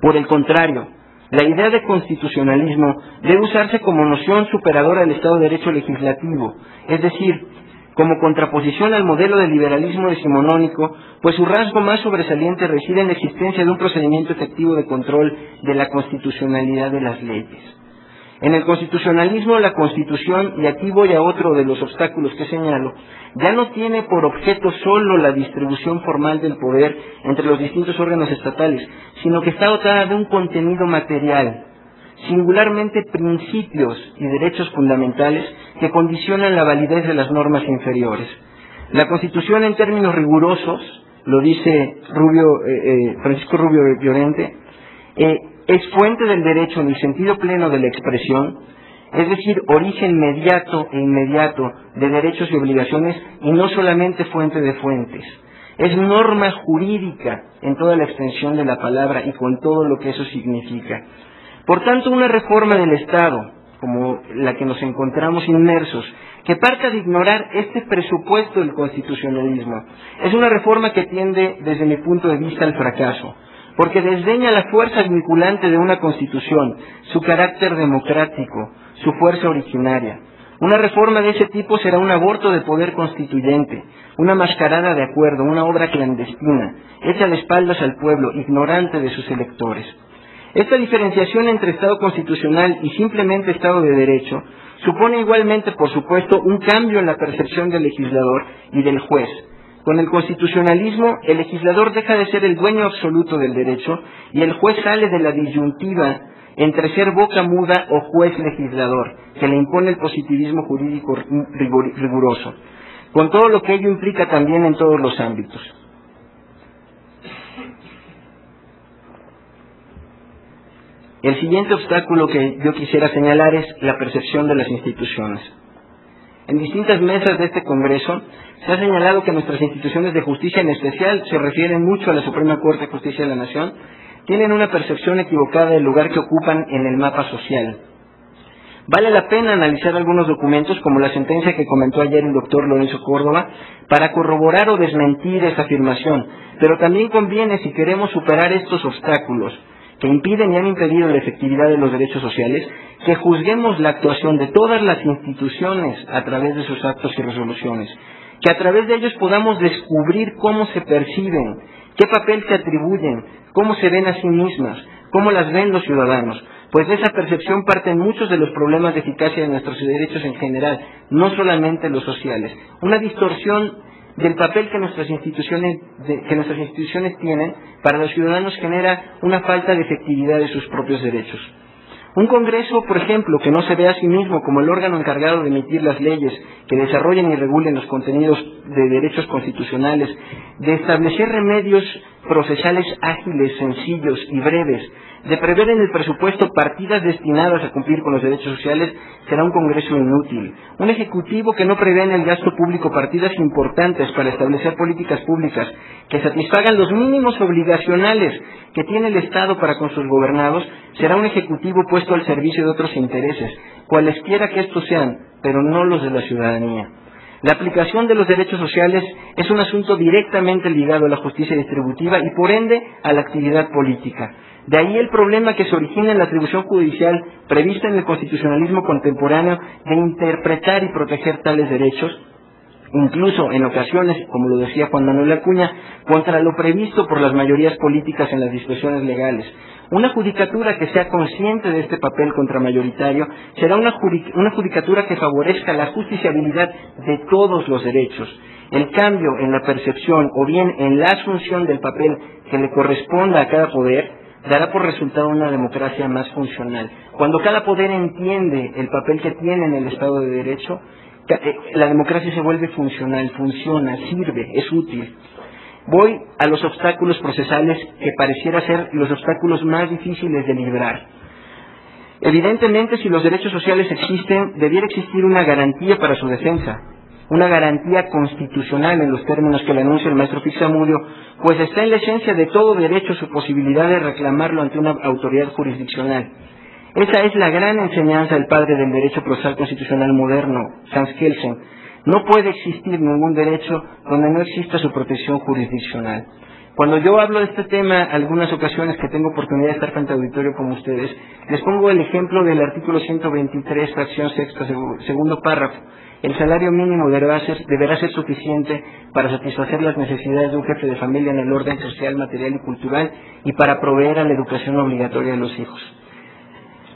Speaker 5: Por el contrario, la idea de constitucionalismo debe usarse como noción superadora del Estado de Derecho legislativo, es decir, como contraposición al modelo de liberalismo decimonónico, pues su rasgo más sobresaliente reside en la existencia de un procedimiento efectivo de control de la constitucionalidad de las leyes. En el constitucionalismo, la Constitución, y aquí voy a otro de los obstáculos que señalo, ya no tiene por objeto solo la distribución formal del poder entre los distintos órganos estatales, sino que está dotada de un contenido material, singularmente principios y derechos fundamentales que condicionan la validez de las normas inferiores. La Constitución, en términos rigurosos, lo dice Francisco Rubio Llorente, es fuente del derecho en el sentido pleno de la expresión, es decir, origen mediato e inmediato de derechos y obligaciones y no solamente fuente de fuentes. Es norma jurídica en toda la extensión de la palabra y con todo lo que eso significa. Por tanto, una reforma del Estado, como la que nos encontramos inmersos, que parta de ignorar este presupuesto del constitucionalismo, es una reforma que tiende, desde mi punto de vista, al fracaso, porque desdeña la fuerza vinculante de una Constitución, su carácter democrático, su fuerza originaria. Una reforma de ese tipo será un aborto de poder constituyente, una mascarada de acuerdo, una obra clandestina, hecha de espaldas al pueblo, ignorante de sus electores. Esta diferenciación entre Estado constitucional y simplemente Estado de Derecho supone igualmente, por supuesto, un cambio en la percepción del legislador y del juez. Con el constitucionalismo, el legislador deja de ser el dueño absoluto del derecho y el juez sale de la disyuntiva entre ser boca muda o juez legislador, que le impone el positivismo jurídico riguroso. con todo lo que ello implica también en todos los ámbitos. El siguiente obstáculo que yo quisiera señalar es la percepción de las instituciones. En distintas mesas de este Congreso se ha señalado que nuestras instituciones de justicia, en especial se refieren mucho a la Suprema Corte de Justicia de la Nación, tienen una percepción equivocada del lugar que ocupan en el mapa social. Vale la pena analizar algunos documentos, como la sentencia que comentó ayer el doctor Lorenzo Córdoba, para corroborar o desmentir esa afirmación, pero también conviene, si queremos superar estos obstáculos que impiden y han impedido la efectividad de los derechos sociales, que juzguemos la actuación de todas las instituciones a través de sus actos y resoluciones, que a través de ellos podamos descubrir cómo se perciben, qué papel se atribuyen, cómo se ven a sí mismas, cómo las ven los ciudadanos, pues de esa percepción parten muchos de los problemas de eficacia de nuestros derechos en general, no solamente los sociales. Una distorsión del papel que nuestras instituciones tienen para los ciudadanos genera una falta de efectividad de sus propios derechos. Un Congreso, por ejemplo, que no se ve a sí mismo como el órgano encargado de emitir las leyes que desarrollen y regulen los contenidos de derechos constitucionales, de establecer remedios procesales ágiles, sencillos y breves, de prever en el presupuesto partidas destinadas a cumplir con los derechos sociales, será un Congreso inútil. Un Ejecutivo que no prevé en el gasto público partidas importantes para establecer políticas públicas que satisfagan los mínimos obligacionales que tiene el Estado para con sus gobernados, será un Ejecutivo puesto al servicio de otros intereses, cualesquiera que estos sean, pero no los de la ciudadanía. La aplicación de los derechos sociales es un asunto directamente ligado a la justicia distributiva y por ende a la actividad política. De ahí el problema que se origina en la atribución judicial prevista en el constitucionalismo contemporáneo de interpretar y proteger tales derechos, incluso en ocasiones, como lo decía Juan Manuel Acuña, contra lo previsto por las mayorías políticas en las disposiciones legales. Una judicatura que sea consciente de este papel contramayoritario será una judicatura que favorezca la justiciabilidad de todos los derechos. El cambio en la percepción o bien en la asunción del papel que le corresponda a cada poder dará por resultado una democracia más funcional. Cuando cada poder entiende el papel que tiene en el Estado de Derecho, la democracia se vuelve funcional, funciona, sirve, es útil. Voy a los obstáculos procesales que pareciera ser los obstáculos más difíciles de librar. Evidentemente, si los derechos sociales existen, debiera existir una garantía para su defensa, una garantía constitucional en los términos que le anuncia el maestro Fixamudio, pues está en la esencia de todo derecho su posibilidad de reclamarlo ante una autoridad jurisdiccional. Esa es la gran enseñanza del padre del derecho procesal constitucional moderno, Hans Kelsen. No puede existir ningún derecho donde no exista su protección jurisdiccional. Cuando yo hablo de este tema, algunas ocasiones que tengo oportunidad de estar frente a auditorio como ustedes, les pongo el ejemplo del artículo 123, fracción sexta, segundo párrafo. El salario mínimo deberá ser suficiente para satisfacer las necesidades de un jefe de familia en el orden social, material y cultural y para proveer a la educación obligatoria de los hijos.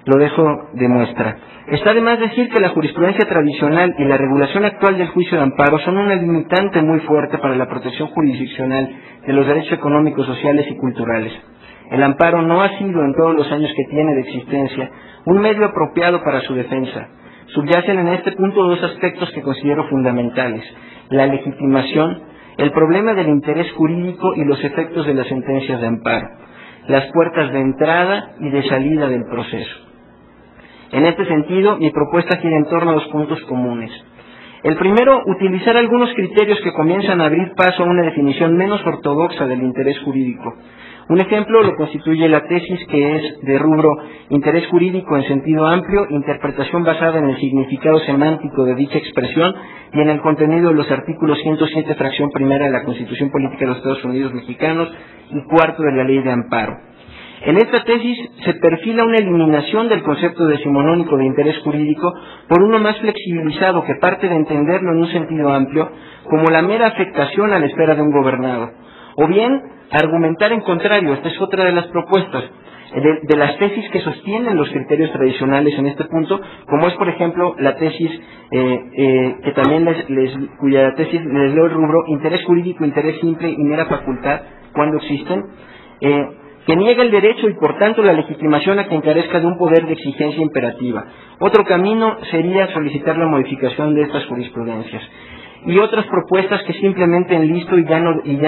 Speaker 5: Lo dejo de muestra. Está de más decir que la jurisprudencia tradicional y la regulación actual del juicio de amparo son una limitante muy fuerte para la protección jurisdiccional de los derechos económicos, sociales y culturales. El amparo no ha sido, en todos los años que tiene de existencia, un medio apropiado para su defensa. Subyacen en este punto dos aspectos que considero fundamentales: la legitimación, el problema del interés jurídico y los efectos de las sentencias de amparo, las puertas de entrada y de salida del proceso. En este sentido, mi propuesta gira en torno a dos puntos comunes. El primero, utilizar algunos criterios que comienzan a abrir paso a una definición menos ortodoxa del interés jurídico. Un ejemplo lo constituye la tesis que es de rubro interés jurídico en sentido amplio, interpretación basada en el significado semántico de dicha expresión y en el contenido de los artículos 107, fracción primera de la Constitución Política de los Estados Unidos Mexicanos y cuarto de la Ley de Amparo. En esta tesis se perfila una eliminación del concepto decimonónico de interés jurídico por uno más flexibilizado que parte de entenderlo en un sentido amplio como la mera afectación a la esfera de un gobernado. O bien, argumentar en contrario, esta es otra de las propuestas, de las tesis que sostienen los criterios tradicionales en este punto, como es por ejemplo la tesis, que también cuya tesis les leo el rubro, interés jurídico, interés simple y mera facultad, cuando existen, que niega el derecho y por tanto la legitimación a quien carezca de un poder de exigencia imperativa. Otro camino sería solicitar la modificación de estas jurisprudencias. y otras propuestas que simplemente enlisto y ya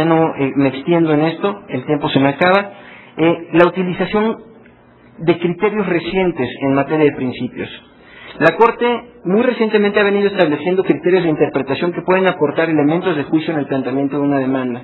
Speaker 5: no me extiendo en esto, el tiempo se me acaba. La utilización de criterios recientes en materia de principios. La Corte muy recientemente ha venido estableciendo criterios de interpretación que pueden aportar elementos de juicio en el planteamiento de una demanda.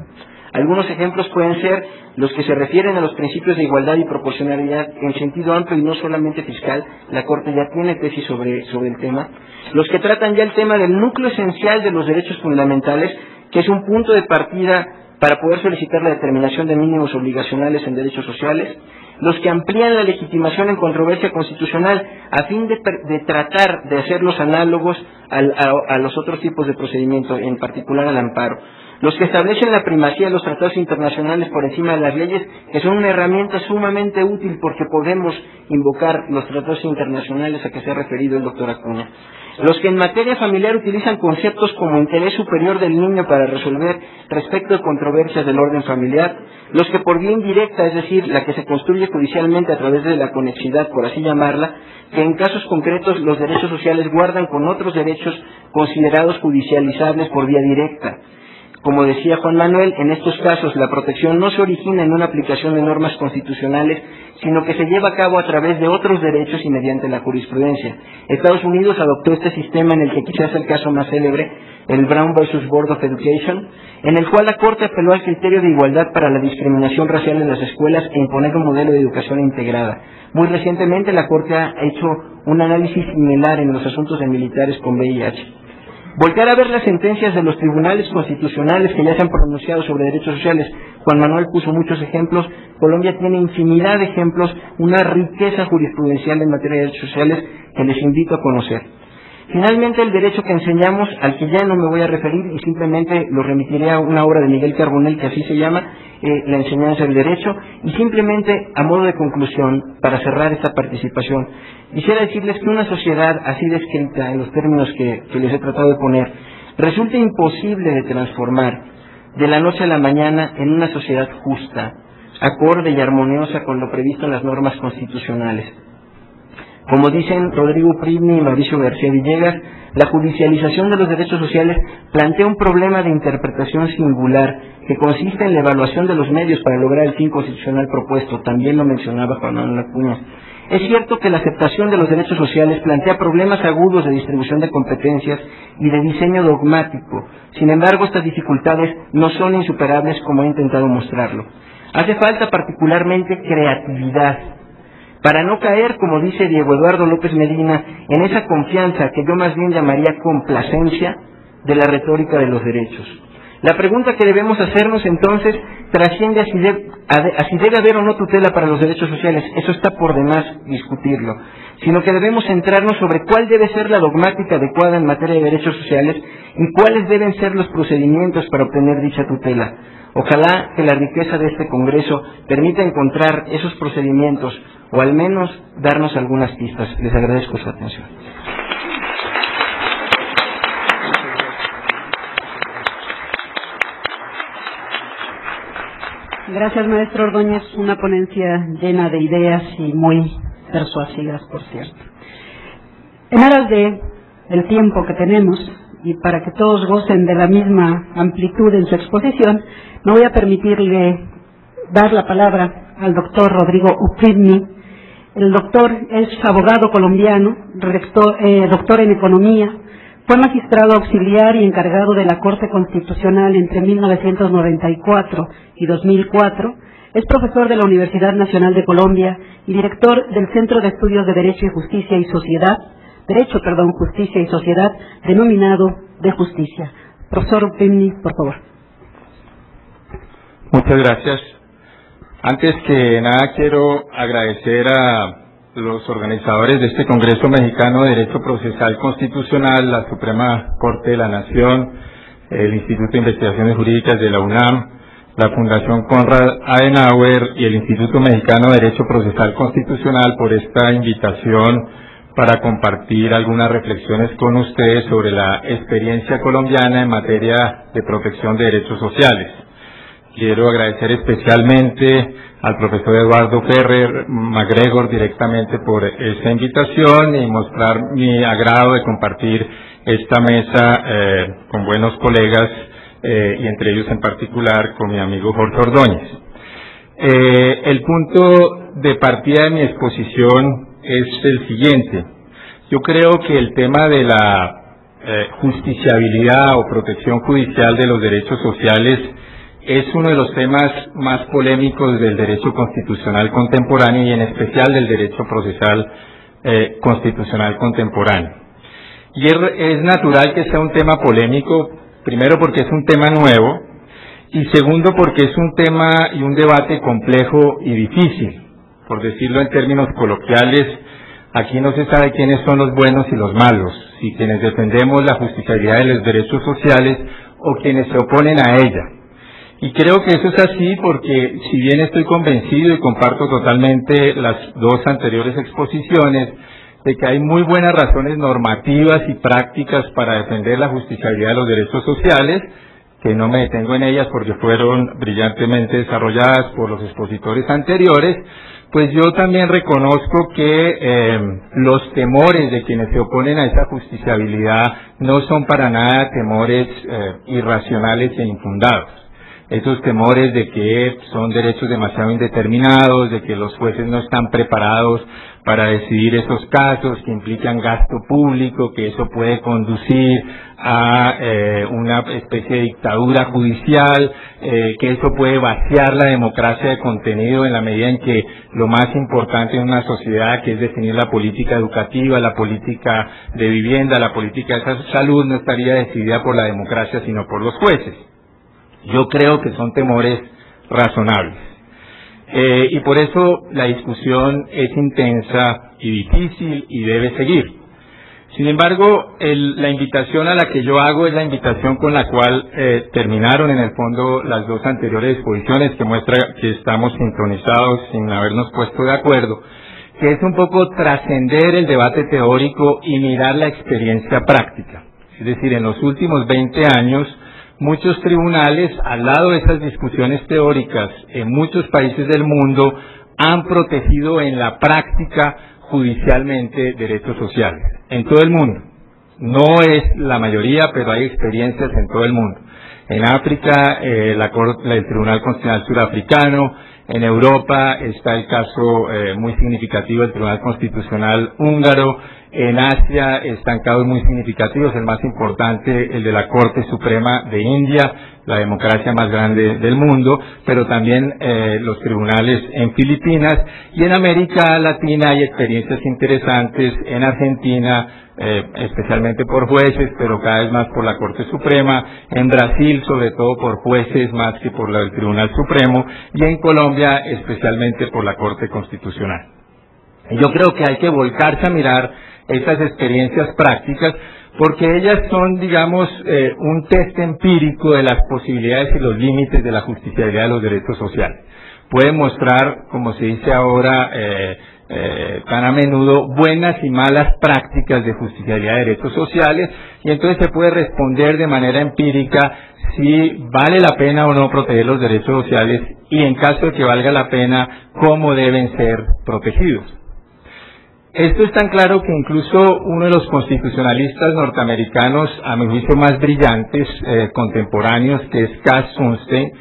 Speaker 5: Algunos ejemplos pueden ser los que se refieren a los principios de igualdad y proporcionalidad en sentido amplio y no solamente fiscal. La Corte ya tiene tesis sobre el tema. Los que tratan ya el tema del núcleo esencial de los derechos fundamentales, que es un punto de partida para poder solicitar la determinación de mínimos obligacionales en derechos sociales. Los que amplían la legitimación en controversia constitucional a fin de tratar de hacerlos análogos a los otros tipos de procedimiento, en particular al amparo. Los que establecen la primacía de los tratados internacionales por encima de las leyes, que son una herramienta sumamente útil porque podemos invocar los tratados internacionales a que se ha referido el doctor Acuña. Los que en materia familiar utilizan conceptos como interés superior del niño para resolver respecto de controversias del orden familiar. Los que por vía indirecta, es decir, la que se construye judicialmente a través de la conexidad, por así llamarla, que en casos concretos los derechos sociales guardan con otros derechos considerados judicializables por vía directa. Como decía Juan Manuel, en estos casos la protección no se origina en una aplicación de normas constitucionales, sino que se lleva a cabo a través de otros derechos y mediante la jurisprudencia. Estados Unidos adoptó este sistema en el que quizás el caso más célebre, el Brown vs. Board of Education, en el cual la Corte apeló al criterio de igualdad para la discriminación racial en las escuelas e imponer un modelo de educación integrada. Muy recientemente la Corte ha hecho un análisis similar en los asuntos de militares con VIH. Voltear a ver las sentencias de los tribunales constitucionales que ya se han pronunciado sobre derechos sociales. Juan Manuel puso muchos ejemplos. Colombia tiene infinidad de ejemplos, una riqueza jurisprudencial en materia de derechos sociales que les invito a conocer. Finalmente, el derecho que enseñamos, al que ya no me voy a referir y simplemente lo remitiré a una obra de Miguel Carbonell que así se llama, La enseñanza del derecho, y simplemente a modo de conclusión, para cerrar esta participación, quisiera decirles que una sociedad así descrita en los términos que les he tratado de poner, resulta imposible de transformar de la noche a la mañana en una sociedad justa, acorde y armoniosa con lo previsto en las normas constitucionales. Como dicen Rodrigo Pribni y Mauricio García Villegas, la judicialización de los derechos sociales plantea un problema de interpretación singular que consiste en la evaluación de los medios para lograr el fin constitucional propuesto. También lo mencionaba Juan Manuel Acuña. Es cierto que la aceptación de los derechos sociales plantea problemas agudos de distribución de competencias y de diseño dogmático. Sin embargo, estas dificultades no son insuperables como he intentado mostrarlo. Hace falta particularmente creatividad, para no caer, como dice Diego Eduardo López Medina, en esa confianza que yo más bien llamaría complacencia de la retórica de los derechos. La pregunta que debemos hacernos entonces trasciende a si debe haber o no tutela para los derechos sociales, eso está por demás discutirlo, sino que debemos centrarnos sobre cuál debe ser la dogmática adecuada en materia de derechos sociales y cuáles deben ser los procedimientos para obtener dicha tutela. Ojalá que la riqueza de este Congreso permita encontrar esos procedimientos o al menos darnos algunas pistas. Les agradezco su atención.
Speaker 1: Gracias, maestro Ordóñez. Una ponencia llena de ideas y muy persuasivas, por cierto. En aras de el tiempo que tenemos y para que todos gocen de la misma amplitud en su exposición, me voy a permitirle dar la palabra al doctor Rodrigo Pribni. El doctor es abogado colombiano, doctor en economía, fue magistrado auxiliar y encargado de la Corte Constitucional entre 1994 y 2004, es profesor de la Universidad Nacional de Colombia y director del Centro de Estudios de Derecho y Justicia y Sociedad, denominado de Justicia. Profesor Pribni, por favor.
Speaker 6: Muchas gracias. Antes que nada quiero agradecer a los organizadores de este Congreso Mexicano de Derecho Procesal Constitucional, la Suprema Corte de la Nación, el Instituto de Investigaciones Jurídicas de la UNAM, la Fundación Konrad Adenauer y el Instituto Mexicano de Derecho Procesal Constitucional por esta invitación para compartir algunas reflexiones con ustedes sobre la experiencia colombiana en materia de protección de derechos sociales. Quiero agradecer especialmente al profesor Eduardo Ferrer MacGregor directamente por esta invitación y mostrar mi agrado de compartir esta mesa con buenos colegas y entre ellos en particular con mi amigo Jorge Ordóñez. El punto de partida de mi exposición es el siguiente. Yo creo que el tema de la justiciabilidad o protección judicial de los derechos sociales es uno de los temas más polémicos del derecho constitucional contemporáneo y en especial del derecho procesal constitucional contemporáneo. Y es natural que sea un tema polémico, primero porque es un tema nuevo y segundo porque es un tema y un debate complejo y difícil. Por decirlo en términos coloquiales, aquí no se sabe quiénes son los buenos y los malos, si quienes defendemos la justiciabilidad de los derechos sociales o quienes se oponen a ella. Y creo que eso es así porque, si bien estoy convencido y comparto totalmente las dos anteriores exposiciones, de que hay muy buenas razones normativas y prácticas para defender la justiciabilidad de los derechos sociales, que no me detengo en ellas porque fueron brillantemente desarrolladas por los expositores anteriores, pues yo también reconozco que los temores de quienes se oponen a esa justiciabilidad no son para nada temores irracionales e infundados. Esos temores de que son derechos demasiado indeterminados, de que los jueces no están preparados para decidir esos casos, que implican gasto público, que eso puede conducir a una especie de dictadura judicial, que eso puede vaciar la democracia de contenido en la medida en que lo más importante en una sociedad, que es definir la política educativa, la política de vivienda, la política de salud, no estaría decidida por la democracia sino por los jueces. Yo creo que son temores razonables. Y por eso la discusión es intensa y difícil y debe seguir. Sin embargo, la invitación a la que yo hago es la invitación con la cual terminaron en el fondo las dos anteriores exposiciones, que muestra que estamos sintonizados sin habernos puesto de acuerdo, que es un poco trascender el debate teórico y mirar la experiencia práctica. Es decir, en los últimos 20 años, muchos tribunales, al lado de esas discusiones teóricas en muchos países del mundo, han protegido en la práctica judicialmente derechos sociales, en todo el mundo. No es la mayoría, pero hay experiencias en todo el mundo. En África, el Tribunal Constitucional Surafricano, en Europa está el caso muy significativo del Tribunal Constitucional húngaro. En Asia están casos muy significativos, el más importante, el de la Corte Suprema de India, la democracia más grande del mundo, pero también los tribunales en Filipinas, y en América Latina hay experiencias interesantes, en Argentina, especialmente por jueces, pero cada vez más por la Corte Suprema, en Brasil sobre todo por jueces más que por la del Tribunal Supremo, y en Colombia especialmente por la Corte Constitucional. Yo creo que hay que volcarse a mirar estas experiencias prácticas porque ellas son, digamos, un test empírico de las posibilidades y los límites de la justiciabilidad de los derechos sociales. Pueden mostrar, como se dice ahora tan a menudo, buenas y malas prácticas de justiciabilidad de derechos sociales, y entonces se puede responder de manera empírica si vale la pena o no proteger los derechos sociales y, en caso de que valga la pena, cómo deben ser protegidos. Esto es tan claro que incluso uno de los constitucionalistas norteamericanos, a mi juicio más brillantes, contemporáneos, que es Cass Sunstein,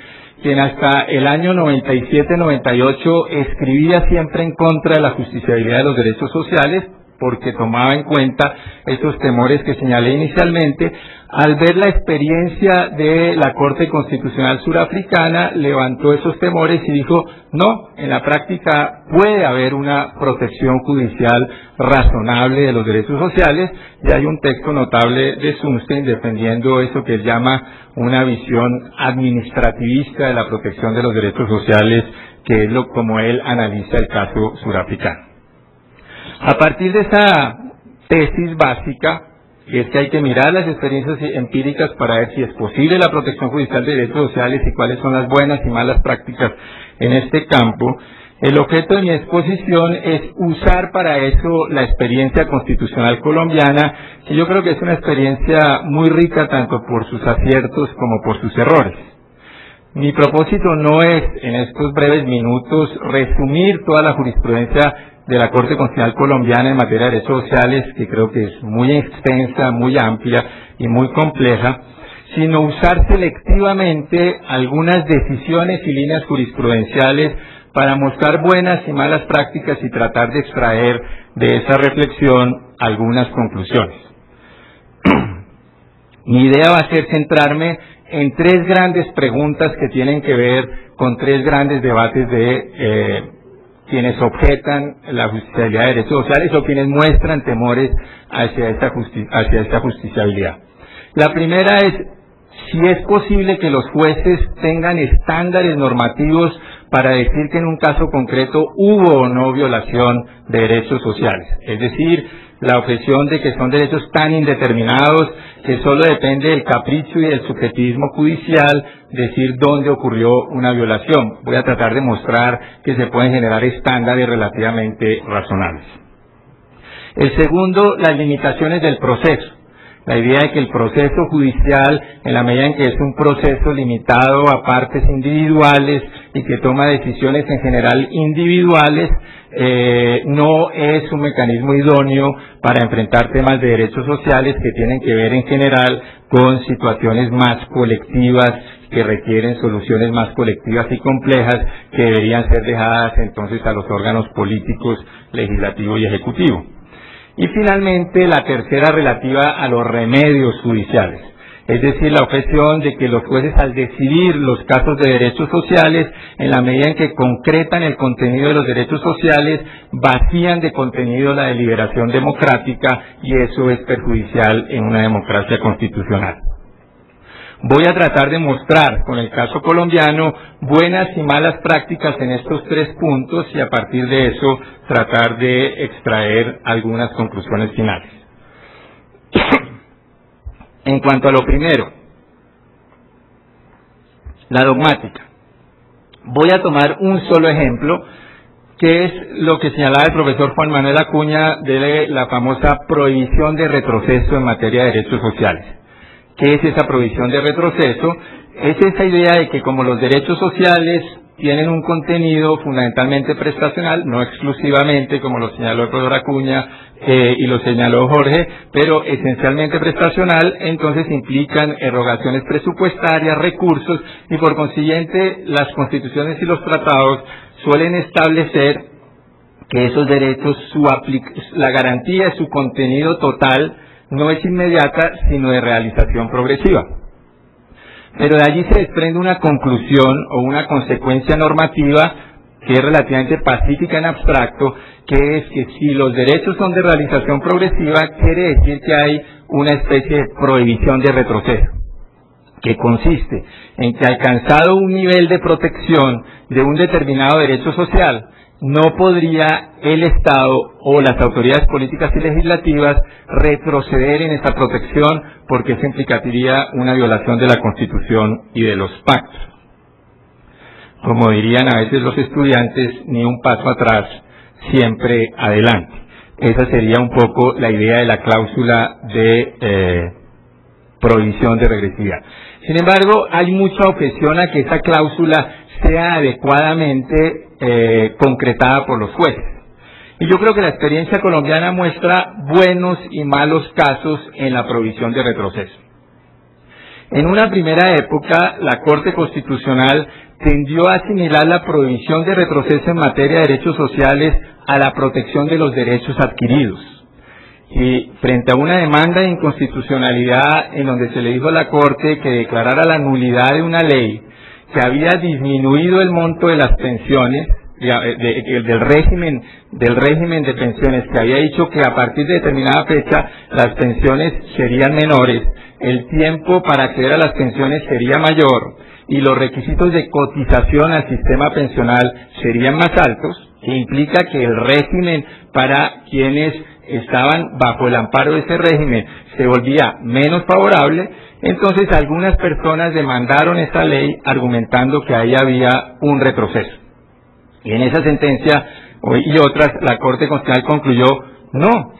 Speaker 6: quien hasta el año 97-98 escribía siempre en contra de la justiciabilidad de los derechos sociales, porque tomaba en cuenta esos temores que señalé inicialmente, al ver la experiencia de la Corte Constitucional Surafricana, levantó esos temores y dijo, no, en la práctica puede haber una protección judicial razonable de los derechos sociales, y hay un texto notable de Sunstein defendiendo eso que él llama una visión administrativista de la protección de los derechos sociales, que es como él analiza el caso surafricano. A partir de esa tesis básica, y es que hay que mirar las experiencias empíricas para ver si es posible la protección judicial de derechos sociales y cuáles son las buenas y malas prácticas en este campo, el objeto de mi exposición es usar para eso la experiencia constitucional colombiana, que yo creo que es una experiencia muy rica tanto por sus aciertos como por sus errores. Mi propósito no es, en estos breves minutos, resumir toda la jurisprudencia de la Corte Constitucional Colombiana en materia de derechos sociales, que creo que es muy extensa, muy amplia y muy compleja, sino usar selectivamente algunas decisiones y líneas jurisprudenciales para mostrar buenas y malas prácticas y tratar de extraer de esa reflexión algunas conclusiones. Mi idea va a ser centrarme en tres grandes preguntas que tienen que ver con tres grandes debates de quienes objetan la justiciabilidad de derechos sociales o quienes muestran temores hacia esta justiciabilidad. La primera es si es posible que los jueces tengan estándares normativos para decir que en un caso concreto hubo o no violación de derechos sociales. Es decir, la objeción de que son derechos tan indeterminados que solo depende del capricho y del subjetivismo judicial decir dónde ocurrió una violación. Voy a tratar de mostrar que se pueden generar estándares relativamente razonables. El segundo, las limitaciones del proceso. La idea de que el proceso judicial, en la medida en que es un proceso limitado a partes individuales y que toma decisiones en general individuales, no es un mecanismo idóneo para enfrentar temas de derechos sociales que tienen que ver en general con situaciones más colectivas, que requieren soluciones más colectivas y complejas, que deberían ser dejadas entonces a los órganos políticos, legislativo y ejecutivo. Y finalmente, la tercera relativa a los remedios judiciales, es decir, la objeción de que los jueces al decidir los casos de derechos sociales, en la medida en que concretan el contenido de los derechos sociales, vacían de contenido la deliberación democrática y eso es perjudicial en una democracia constitucional. Voy a tratar de mostrar con el caso colombiano buenas y malas prácticas en estos tres puntos y a partir de eso tratar de extraer algunas conclusiones finales. En cuanto a lo primero, la dogmática. Voy a tomar un solo ejemplo, que es lo que señalaba el profesor Juan Manuel Acuña de la famosa prohibición de retroceso en materia de derechos sociales. ¿Qué es esa prohibición de retroceso? Es esa idea de que como los derechos sociales tienen un contenido fundamentalmente prestacional, no exclusivamente como lo señaló el profesor Acuña y lo señaló Jorge, pero esencialmente prestacional, entonces implican erogaciones presupuestarias, recursos y por consiguiente las constituciones y los tratados suelen establecer que esos derechos, la garantía de su contenido total no es inmediata, sino de realización progresiva. Pero de allí se desprende una conclusión o una consecuencia normativa que es relativamente pacífica en abstracto, que es que si los derechos son de realización progresiva, quiere decir que hay una especie de prohibición de retroceso, que consiste en que alcanzado un nivel de protección de un determinado derecho social, no podría el Estado o las autoridades políticas y legislativas retroceder en esta protección porque eso implicaría una violación de la Constitución y de los pactos. Como dirían a veces los estudiantes, ni un paso atrás, siempre adelante. Esa sería un poco la idea de la cláusula de prohibición de regresividad. Sin embargo, hay mucha objeción a que esa cláusula sea adecuadamente concretada por los jueces. Y yo creo que la experiencia colombiana muestra buenos y malos casos en la prohibición de retroceso. En una primera época, la Corte Constitucional tendió a asimilar la prohibición de retroceso en materia de derechos sociales a la protección de los derechos adquiridos. Y frente a una demanda de inconstitucionalidad en donde se le dijo a la Corte que declarara la nulidad de una ley que había disminuido el monto de las pensiones, del régimen de pensiones, que había dicho que a partir de determinada fecha las pensiones serían menores, el tiempo para acceder a las pensiones sería mayor y los requisitos de cotización al sistema pensional serían más altos, que implica que el régimen para quienes estaban bajo el amparo de ese régimen se volvía menos favorable. Entonces algunas personas demandaron esta ley argumentando que ahí había un retroceso. Y en esa sentencia y otras la Corte Constitucional concluyó, no,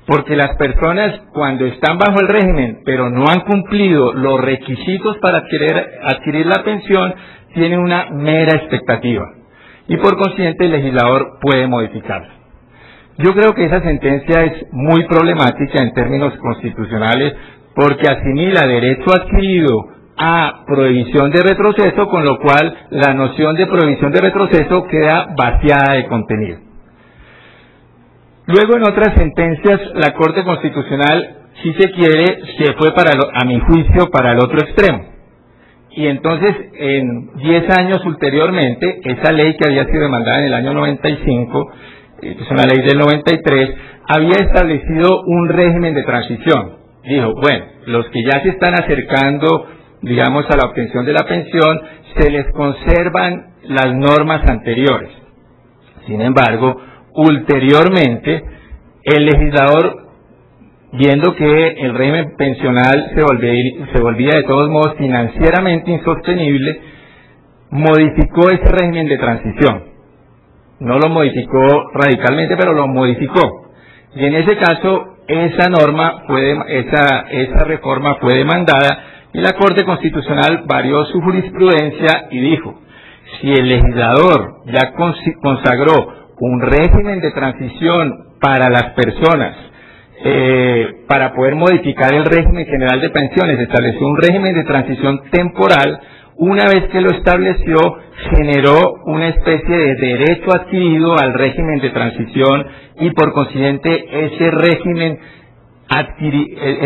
Speaker 6: porque las personas cuando están bajo el régimen pero no han cumplido los requisitos para adquirir la pensión, tienen una mera expectativa y por consiguiente el legislador puede modificarla. Yo creo que esa sentencia es muy problemática en términos constitucionales porque asimila derecho adquirido a prohibición de retroceso, con lo cual la noción de prohibición de retroceso queda vaciada de contenido. Luego, en otras sentencias, la Corte Constitucional, si se quiere, se fue a mi juicio, para el otro extremo. Y entonces, en 10 años ulteriormente, esa ley que había sido demandada en el año 95, es una ley del 93, había establecido un régimen de transición. Dijo, bueno, los que ya se están acercando, digamos, a la obtención de la pensión, se les conservan las normas anteriores. Sin embargo, ulteriormente, el legislador, viendo que el régimen pensional se volvía de todos modos financieramente insostenible, modificó ese régimen de transición. No lo modificó radicalmente, pero lo modificó. Y en ese caso, esa reforma fue demandada y la Corte Constitucional varió su jurisprudencia y dijo, si el legislador ya consagró un régimen de transición para las personas, para poder modificar el régimen general de pensiones, estableció un régimen de transición temporal, una vez que lo estableció, generó una especie de derecho adquirido al régimen de transición y por consiguiente ese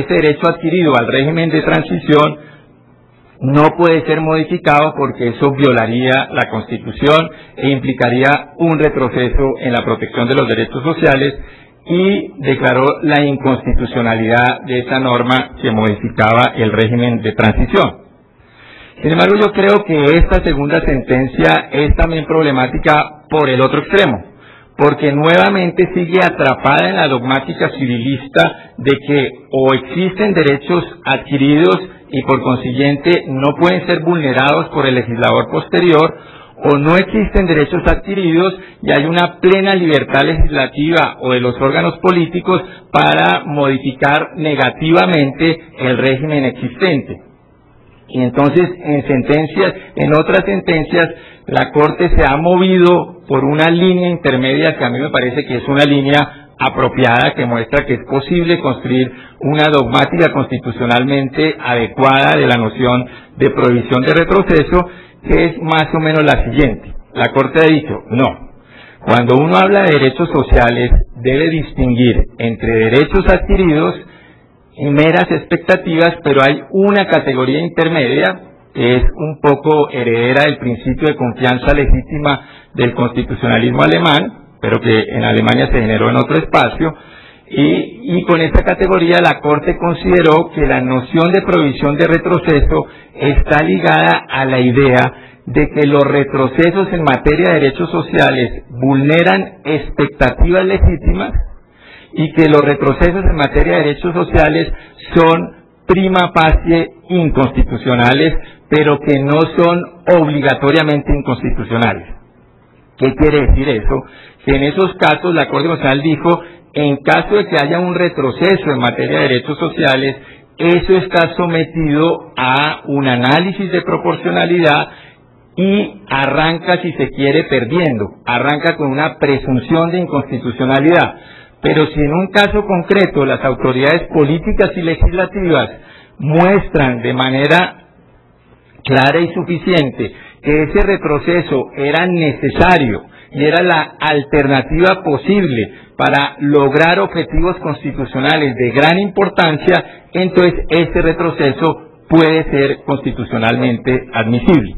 Speaker 6: derecho adquirido al régimen de transición no puede ser modificado porque eso violaría la Constitución e implicaría un retroceso en la protección de los derechos sociales y declaró la inconstitucionalidad de esa norma que modificaba el régimen de transición. Sin embargo, yo creo que esta segunda sentencia es también problemática por el otro extremo, porque nuevamente sigue atrapada en la dogmática civilista de que o existen derechos adquiridos y por consiguiente no pueden ser vulnerados por el legislador posterior, o no existen derechos adquiridos y hay una plena libertad legislativa o de los órganos políticos para modificar negativamente el régimen existente. Y entonces en otras sentencias, la Corte se ha movido por una línea intermedia que a mí me parece que es una línea apropiada, que muestra que es posible construir una dogmática constitucionalmente adecuada de la noción de prohibición de retroceso, que es más o menos la siguiente. La Corte ha dicho, no, cuando uno habla de derechos sociales, debe distinguir entre derechos adquiridos y meras expectativas, pero hay una categoría intermedia que es un poco heredera del principio de confianza legítima del constitucionalismo alemán, pero que en Alemania se generó en otro espacio, y con esta categoría la Corte consideró que la noción de prohibición de retroceso está ligada a la idea de que los retrocesos en materia de derechos sociales vulneran expectativas legítimas y que los retrocesos en materia de derechos sociales son prima facie inconstitucionales, pero que no son obligatoriamente inconstitucionales. ¿Qué quiere decir eso? Que en esos casos la Corte Constitucional dijo, en caso de que haya un retroceso en materia de derechos sociales, eso está sometido a un análisis de proporcionalidad y arranca, si se quiere, perdiendo, arranca con una presunción de inconstitucionalidad. Pero si en un caso concreto las autoridades políticas y legislativas muestran de manera clara y suficiente que ese retroceso era necesario y era la alternativa posible para lograr objetivos constitucionales de gran importancia, entonces ese retroceso puede ser constitucionalmente admisible.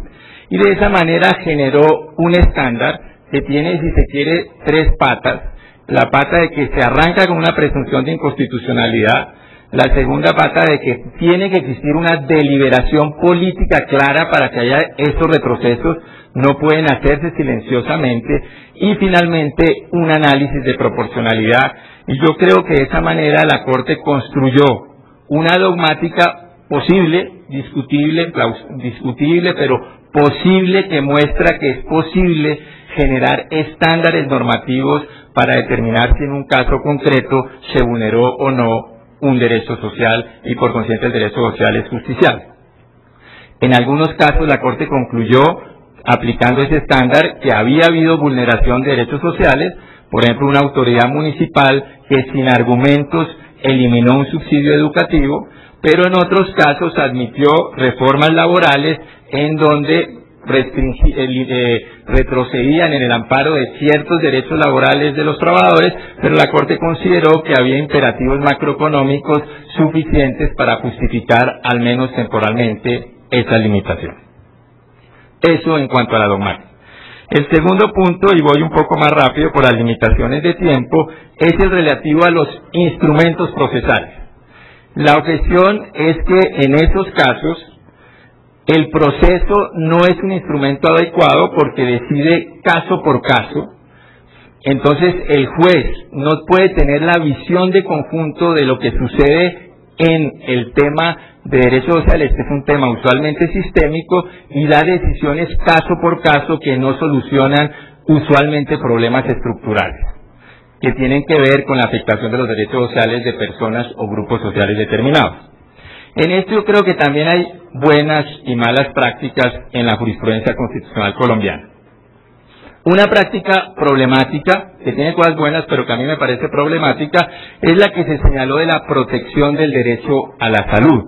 Speaker 6: Y de esa manera generó un estándar que tiene, si se quiere, tres patas. La pata de que se arranca con una presunción de inconstitucionalidad, la segunda pata de que tiene que existir una deliberación política clara para que haya estos retrocesos, no pueden hacerse silenciosamente, y finalmente un análisis de proporcionalidad. Y yo creo que de esa manera la Corte construyó una dogmática posible, discutible, pero posible, que muestra que es posible generar estándares normativos para determinar si en un caso concreto se vulneró o no un derecho social y por consiguiente el derecho social es justiciable. En algunos casos la Corte concluyó, aplicando ese estándar, que había habido vulneración de derechos sociales, por ejemplo una autoridad municipal que sin argumentos eliminó un subsidio educativo, pero en otros casos admitió reformas laborales en donde retrocedían en el amparo de ciertos derechos laborales de los trabajadores, pero la Corte consideró que había imperativos macroeconómicos suficientes para justificar, al menos temporalmente, esa limitación. Eso en cuanto a la dogmática. El segundo punto, y voy un poco más rápido por las limitaciones de tiempo, es el relativo a los instrumentos procesales. La objeción es que en esos casos el proceso no es un instrumento adecuado porque decide caso por caso. Entonces el juez no puede tener la visión de conjunto de lo que sucede en el tema de derechos sociales. Este es un tema usualmente sistémico y da decisiones caso por caso que no solucionan usualmente problemas estructurales que tienen que ver con la afectación de los derechos sociales de personas o grupos sociales determinados. En esto yo creo que también hay buenas y malas prácticas en la jurisprudencia constitucional colombiana. Una práctica problemática, que tiene cosas buenas, pero que a mí me parece problemática, es la que se señaló de la protección del derecho a la salud.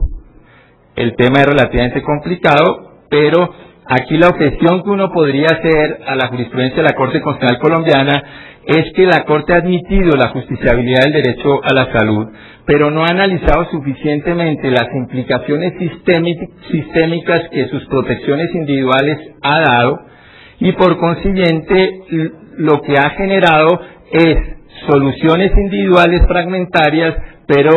Speaker 6: El tema es relativamente complicado, pero aquí la objeción que uno podría hacer a la jurisprudencia de la Corte Constitucional colombiana es que la Corte ha admitido la justiciabilidad del derecho a la salud, pero no ha analizado suficientemente las implicaciones sistémicas que sus protecciones individuales ha dado, y por consiguiente lo que ha generado es soluciones individuales fragmentarias, pero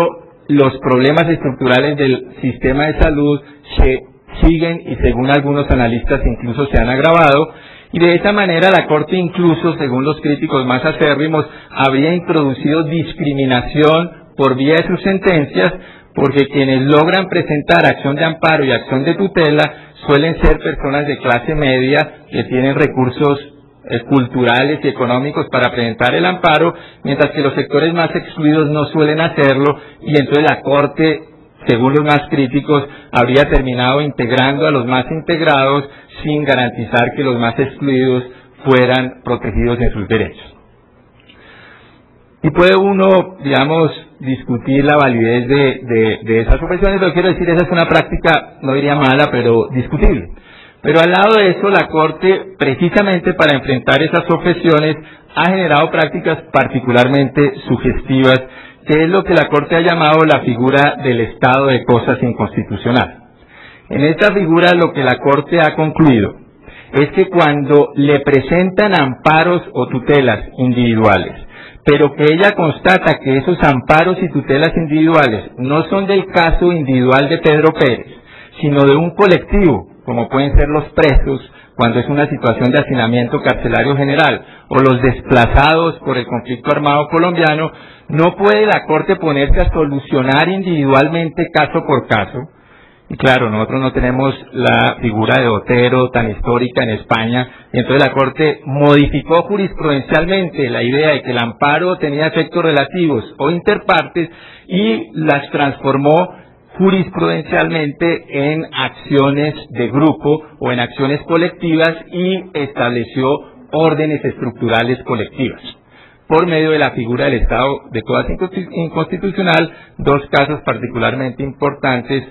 Speaker 6: los problemas estructurales del sistema de salud se siguen y según algunos analistas incluso se han agravado, y de esa manera la Corte incluso, según los críticos más acérrimos, habría introducido discriminación por vía de sus sentencias, porque quienes logran presentar acción de amparo y acción de tutela suelen ser personas de clase media que tienen recursos culturales y económicos para presentar el amparo, mientras que los sectores más excluidos no suelen hacerlo, y entonces la Corte, según los más críticos, habría terminado integrando a los más integrados sin garantizar que los más excluidos fueran protegidos en sus derechos. Y puede uno, digamos, discutir la validez de esas objeciones, pero quiero decir, esa es una práctica, no diría mala, pero discutible. Pero al lado de eso, la Corte, precisamente para enfrentar esas objeciones, ha generado prácticas particularmente sugestivas, que es lo que la Corte ha llamado la figura del estado de cosas inconstitucional. En esta figura lo que la Corte ha concluido es que cuando le presentan amparos o tutelas individuales, pero que ella constata que esos amparos y tutelas individuales no son del caso individual de Pedro Pérez, sino de un colectivo, como pueden ser los presos, cuando es una situación de hacinamiento carcelario general, o los desplazados por el conflicto armado colombiano, no puede la Corte ponerse a solucionar individualmente caso por caso. Y claro, nosotros no tenemos la figura de Otero tan histórica en España, y entonces la Corte modificó jurisprudencialmente la idea de que el amparo tenía efectos relativos o interpartes y las transformó jurisprudencialmente en acciones de grupo o en acciones colectivas y estableció órdenes estructurales colectivas por medio de la figura del estado de cosas inconstitucional. Dos casos particularmente importantes: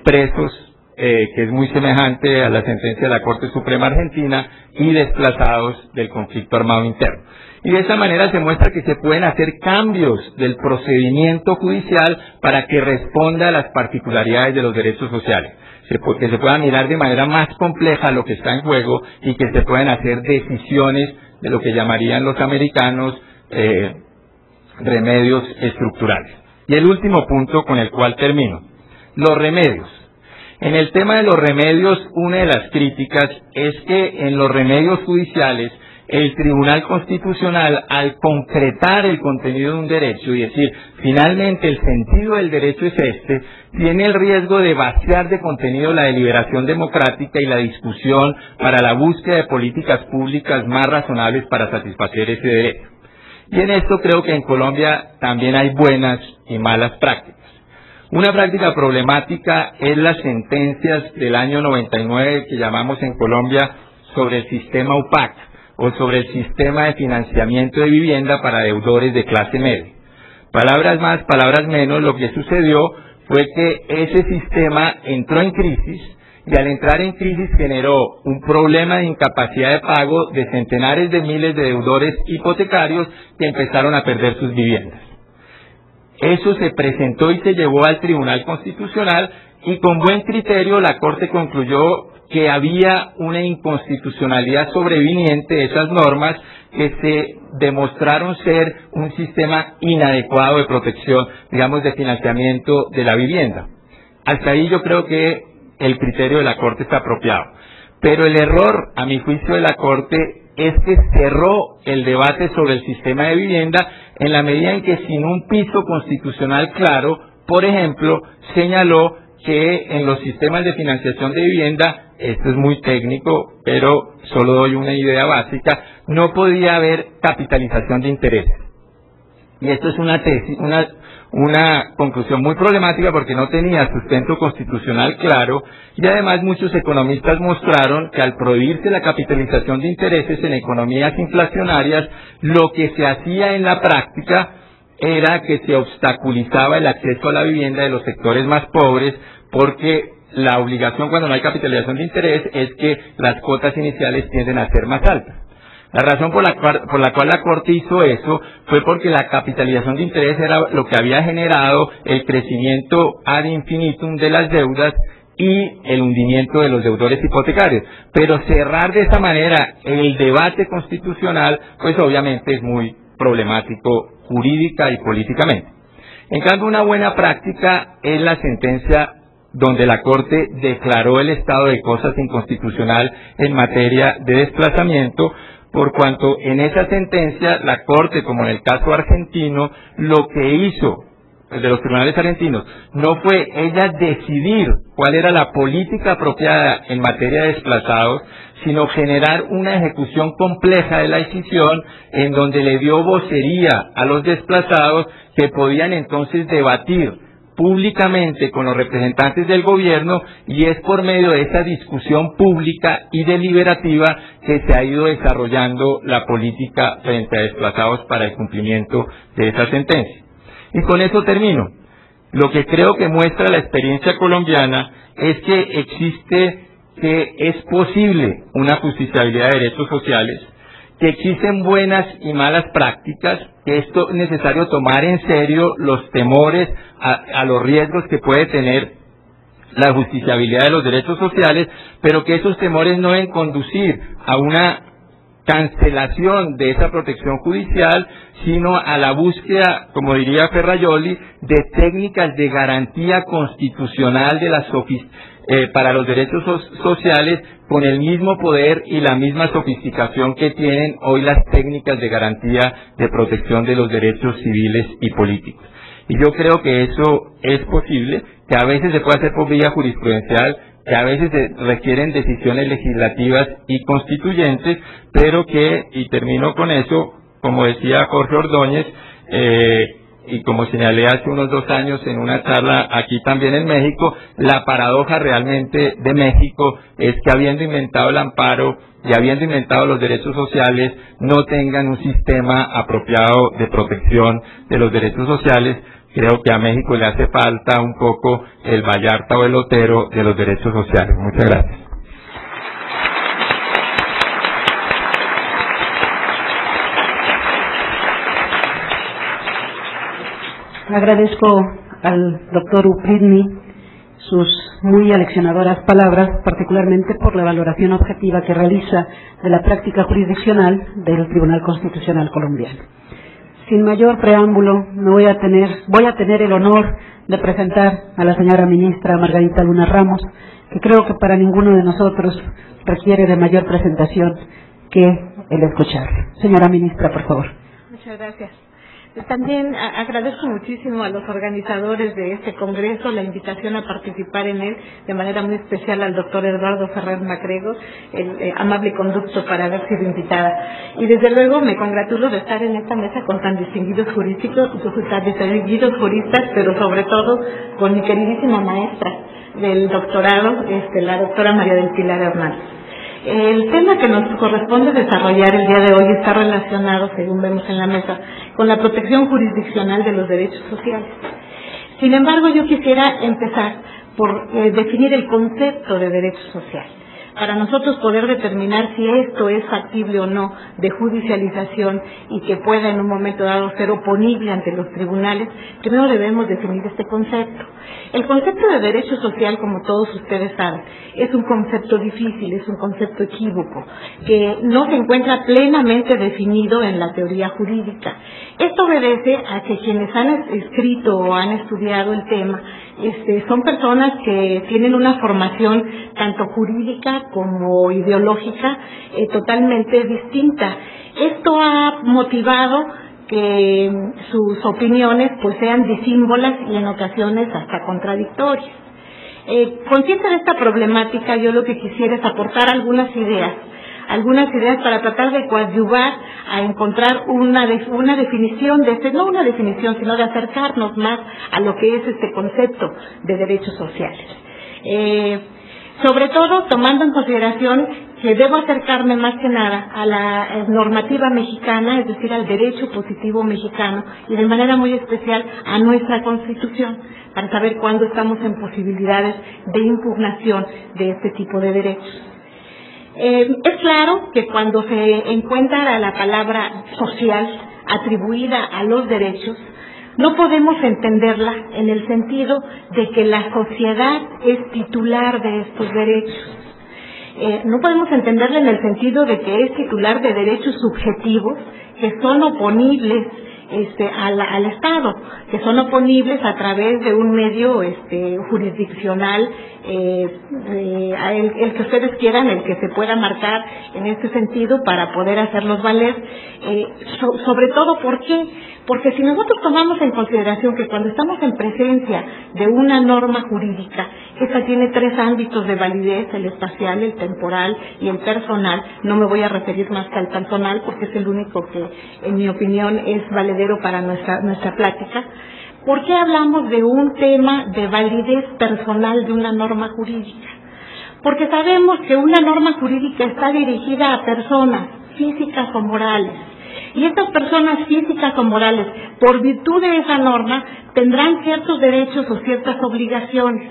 Speaker 6: presos, que es muy semejante a la sentencia de la Corte Suprema Argentina, y desplazados del conflicto armado interno. Y de esa manera se muestra que se pueden hacer cambios del procedimiento judicial para que responda a las particularidades de los derechos sociales, que se pueda mirar de manera más compleja lo que está en juego y que se puedan hacer decisiones de lo que llamarían los americanos remedios estructurales. Y el último punto con el cual termino: los remedios. En el tema de los remedios, una de las críticas es que en los remedios judiciales el Tribunal Constitucional, al concretar el contenido de un derecho y decir, finalmente el sentido del derecho es este, tiene el riesgo de vaciar de contenido la deliberación democrática y la discusión para la búsqueda de políticas públicas más razonables para satisfacer ese derecho. Y en esto creo que en Colombia también hay buenas y malas prácticas. Una práctica problemática es las sentencias del año 99 que llamamos en Colombia sobre el sistema UPAC o sobre el sistema de financiamiento de vivienda para deudores de clase media. Palabras más, palabras menos, lo que sucedió fue que ese sistema entró en crisis y al entrar en crisis generó un problema de incapacidad de pago de centenares de miles de deudores hipotecarios que empezaron a perder sus viviendas. Eso se presentó y se llevó al Tribunal Constitucional y con buen criterio la Corte concluyó que había una inconstitucionalidad sobreviniente de esas normas que se demostraron ser un sistema inadecuado de protección, digamos, de financiamiento de la vivienda. Hasta ahí yo creo que el criterio de la Corte está apropiado. Pero el error, a mi juicio, de la Corte es que cerró el debate sobre el sistema de vivienda en la medida en que sin un piso constitucional claro, por ejemplo, señaló que en los sistemas de financiación de vivienda, esto es muy técnico, pero solo doy una idea básica, no podía haber capitalización de intereses. Y esto es una tesis, una conclusión muy problemática porque no tenía sustento constitucional claro y además muchos economistas mostraron que al prohibirse la capitalización de intereses en economías inflacionarias, lo que se hacía en la práctica era que se obstaculizaba el acceso a la vivienda de los sectores más pobres porque la obligación cuando no hay capitalización de interés es que las cuotas iniciales tienden a ser más altas. La razón por la cual la Corte hizo eso fue porque la capitalización de interés era lo que había generado el crecimiento ad infinitum de las deudas y el hundimiento de los deudores hipotecarios. Pero cerrar de esa manera el debate constitucional, pues obviamente es muy problemático jurídica y políticamente. En cambio, una buena práctica es la sentencia donde la Corte declaró el estado de cosas inconstitucional en materia de desplazamiento, por cuanto en esa sentencia la Corte, como en el caso argentino, lo que hizo, el de los tribunales argentinos, no fue ella decidir cuál era la política apropiada en materia de desplazados, sino generar una ejecución compleja de la decisión en donde le dio vocería a los desplazados que podían entonces debatir públicamente con los representantes del gobierno y es por medio de esa discusión pública y deliberativa que se ha ido desarrollando la política frente a desplazados para el cumplimiento de esa sentencia. Y con eso termino. Lo que creo que muestra la experiencia colombiana es que es posible una justiciabilidad de derechos sociales, que existen buenas y malas prácticas, que esto es necesario tomar en serio los temores a los riesgos que puede tener la justiciabilidad de los derechos sociales, pero que esos temores no deben conducir a una cancelación de esa protección judicial, sino a la búsqueda, como diría Ferrajoli, de técnicas de garantía constitucional de para los derechos sociales con el mismo poder y la misma sofisticación que tienen hoy las técnicas de garantía de protección de los derechos civiles y políticos. Y yo creo que eso es posible, que a veces se puede hacer por vía jurisprudencial, que a veces se requieren decisiones legislativas y constituyentes, pero que, y termino con eso, como decía Jorge Ordóñez, y como señalé hace unos 2 años en una charla aquí también en México, la paradoja realmente de México es que habiendo inventado el amparo y habiendo inventado los derechos sociales, no tengan un sistema apropiado de protección de los derechos sociales. Creo que a México le hace falta un poco el Vallarta o el Otero de los derechos sociales. Muchas gracias.
Speaker 1: Agradezco al doctor Upridny sus muy aleccionadoras palabras, particularmente por la valoración objetiva que realiza de la práctica jurisdiccional del Tribunal Constitucional colombiano. Sin mayor preámbulo, voy a tener el honor de presentar a la señora ministra Margarita Luna Ramos, que creo que para ninguno de nosotros requiere de mayor presentación que el escuchar. Señora ministra, por favor.
Speaker 2: Muchas gracias. También agradezco muchísimo a los organizadores de este congreso la invitación a participar en él, de manera muy especial al doctor Eduardo Ferrer Macrego, el amable conducto para haber sido invitada. Y desde luego me congratulo de estar en esta mesa con tan distinguidos juristas, pero sobre todo con mi queridísima maestra del doctorado, la doctora María del Pilar Hernández. El tema que nos corresponde desarrollar el día de hoy está relacionado, según vemos en la mesa, con la protección jurisdiccional de los derechos sociales. Sin embargo, yo quisiera empezar por definir el concepto de derecho social. Para nosotros poder determinar si esto es factible o no de judicialización y que pueda en un momento dado ser oponible ante los tribunales, primero debemos definir este concepto. El concepto de derecho social, como todos ustedes saben, es un concepto difícil, es un concepto equívoco, que no se encuentra plenamente definido en la teoría jurídica. Esto obedece a que quienes han escrito o han estudiado el tema son personas que tienen una formación tanto jurídica como ideológica totalmente distinta. Esto ha motivado que sus opiniones pues sean disímbolas y en ocasiones hasta contradictorias. Consciente de esta problemática, yo lo que quisiera es aportar algunas ideas para tratar de coadyuvar a encontrar una definición de no una definición, sino de acercarnos más a lo que es este concepto de derechos sociales. Sobre todo tomando en consideración que debo acercarme más que nada a la normativa mexicana, es decir, al derecho positivo mexicano y de manera muy especial a nuestra Constitución, para saber cuándo estamos en posibilidades de impugnación de este tipo de derechos. Es claro que cuando se encuentra la palabra social atribuida a los derechos, no podemos entenderla en el sentido de que la sociedad es titular de estos derechos. No podemos entenderla en el sentido de que es titular de derechos subjetivos que son oponibles al Estado, que son oponibles a través de un medio jurisdiccional, el que ustedes quieran, el que se pueda marcar en este sentido para poder hacerlos valer. Sobre todo, ¿por qué? Porque si nosotros tomamos en consideración que cuando estamos en presencia de una norma jurídica, esta tiene tres ámbitos de validez: el espacial, el temporal y el personal. No me voy a referir más que al personal porque es el único que, en mi opinión, es valedero para nuestra plática. ¿Por qué hablamos de un tema de validez personal de una norma jurídica? Porque sabemos que una norma jurídica está dirigida a personas físicas o morales. Y estas personas físicas o morales, por virtud de esa norma, tendrán ciertos derechos o ciertas obligaciones.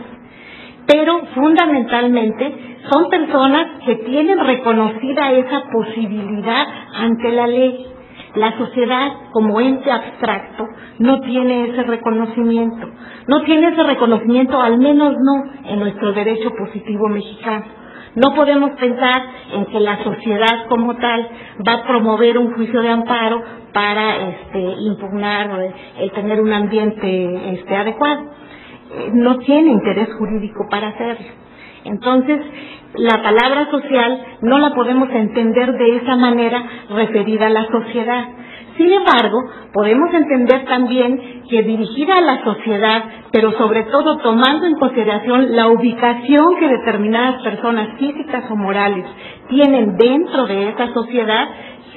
Speaker 2: Pero fundamentalmente son personas que tienen reconocida esa posibilidad ante la ley. La sociedad, como ente abstracto, no tiene ese reconocimiento. No tiene ese reconocimiento, al menos no en nuestro derecho positivo mexicano. No podemos pensar en que la sociedad como tal va a promover un juicio de amparo para impugnar el tener un ambiente adecuado. No tiene interés jurídico para hacerlo. Entonces, la palabra social no la podemos entender de esa manera referida a la sociedad. Sin embargo, podemos entender también que dirigida a la sociedad, pero sobre todo tomando en consideración la ubicación que determinadas personas físicas o morales tienen dentro de esa sociedad,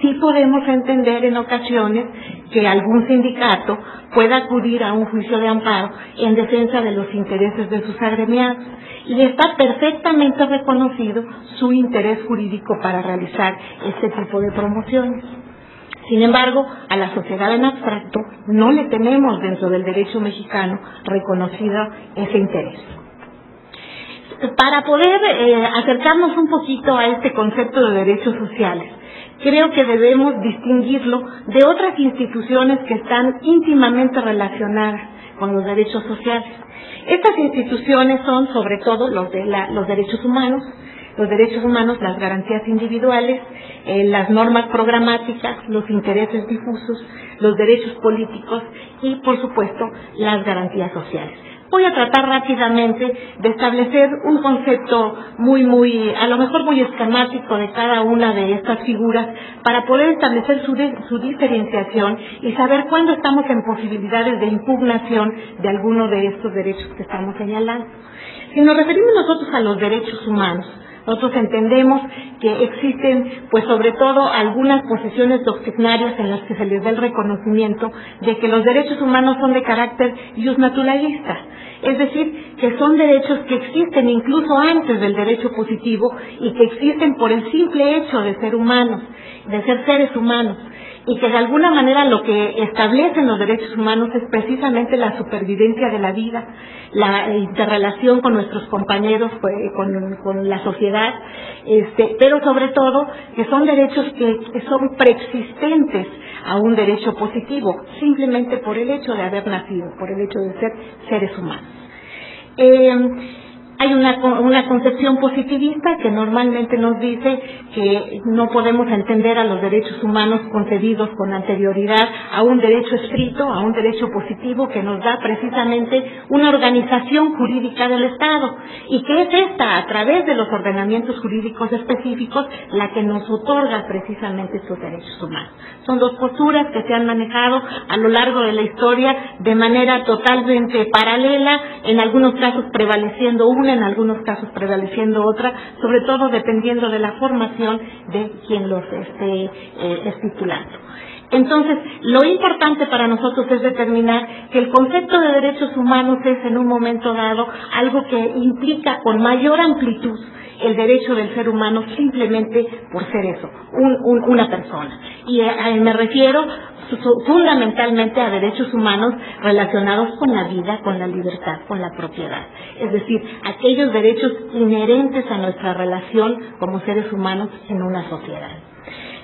Speaker 2: sí podemos entender en ocasiones que algún sindicato pueda acudir a un juicio de amparo en defensa de los intereses de sus agremiados. Y está perfectamente reconocido su interés jurídico para realizar este tipo de promociones. Sin embargo, a la sociedad en abstracto no le tenemos dentro del derecho mexicano reconocido ese interés. Para poder acercarnos un poquito a este concepto de derechos sociales, creo que debemos distinguirlo de otras instituciones que están íntimamente relacionadas con los derechos sociales. Estas instituciones son sobre todo los derechos humanos, las garantías individuales, las normas programáticas, los intereses difusos, los derechos políticos y, por supuesto, las garantías sociales. Voy a tratar rápidamente de establecer un concepto a lo mejor muy esquemático de cada una de estas figuras para poder establecer su diferenciación y saber cuándo estamos en posibilidades de impugnación de alguno de estos derechos que estamos señalando. Si nos referimos nosotros a los derechos humanos, nosotros entendemos que existen, pues sobre todo, algunas posiciones doctrinarias en las que se les da el reconocimiento de que los derechos humanos son de carácter justnaturalista, es decir, que son derechos que existen incluso antes del derecho positivo y que existen por el simple hecho de ser humanos, de ser seres humanos, y que de alguna manera lo que establecen los derechos humanos es precisamente la supervivencia de la vida, la interrelación con nuestros compañeros, con la sociedad, pero sobre todo que son derechos que son preexistentes a un derecho positivo, simplemente por el hecho de haber nacido, por el hecho de ser seres humanos. Hay una concepción positivista que normalmente nos dice que no podemos entender a los derechos humanos concebidos con anterioridad a un derecho escrito, a un derecho positivo que nos da precisamente una organización jurídica del Estado, y que es esta, a través de los ordenamientos jurídicos específicos, la que nos otorga precisamente estos derechos humanos. Son dos posturas que se han manejado a lo largo de la historia de manera totalmente paralela, en algunos casos prevaleciendo una, en algunos casos prevaleciendo otra, sobre todo dependiendo de la formación de quien los esté estipulando. Entonces, lo importante para nosotros es determinar que el concepto de derechos humanos es en un momento dado algo que implica con mayor amplitud el derecho del ser humano simplemente por ser eso, una persona. Y me refiero fundamentalmente a derechos humanos relacionados con la vida, con la libertad, con la propiedad. Es decir, aquellos derechos inherentes a nuestra relación como seres humanos en una sociedad.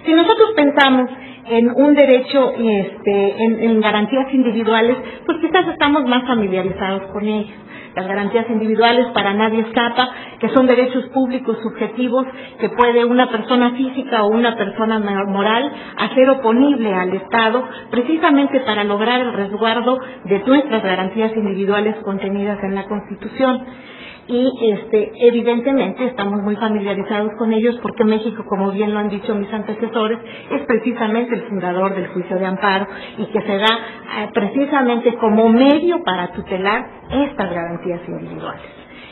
Speaker 2: Si nosotros pensamos en un derecho, en garantías individuales, pues quizás estamos más familiarizados con ellas. Las garantías individuales, para nadie escapa, que son derechos públicos subjetivos que puede una persona física o una persona moral hacer oponible al Estado, precisamente para lograr el resguardo de nuestras garantías individuales contenidas en la Constitución. Y evidentemente estamos muy familiarizados con ellos porque México, como bien lo han dicho mis antecesores, es precisamente el fundador del juicio de amparo y que se da precisamente como medio para tutelar estas garantías individuales.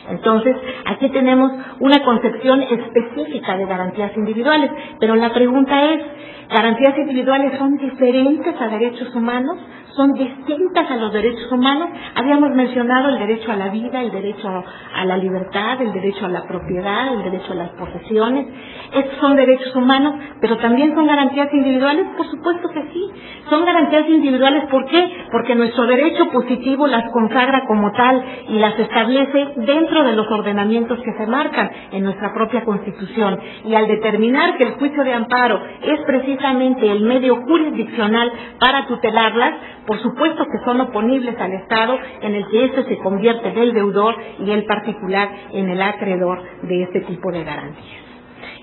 Speaker 2: Entonces, aquí tenemos una concepción específica de garantías individuales, pero la pregunta es, ¿garantías individuales son diferentes a derechos humanos? ¿Son distintas a los derechos humanos? Habíamos mencionado el derecho a la vida, el derecho a la libertad, el derecho a la propiedad, el derecho a las posesiones. Estos son derechos humanos, pero también son garantías individuales. Por supuesto que sí. Son garantías individuales. ¿Por qué? Porque nuestro derecho positivo las consagra como tal y las establece dentro de los ordenamientos que se marcan en nuestra propia Constitución. Y al determinar que el juicio de amparo es precisamente el medio jurisdiccional para tutelarlas, por supuesto que son oponibles al Estado, en el que éste se convierte en el deudor y el particular en el acreedor de este tipo de garantías.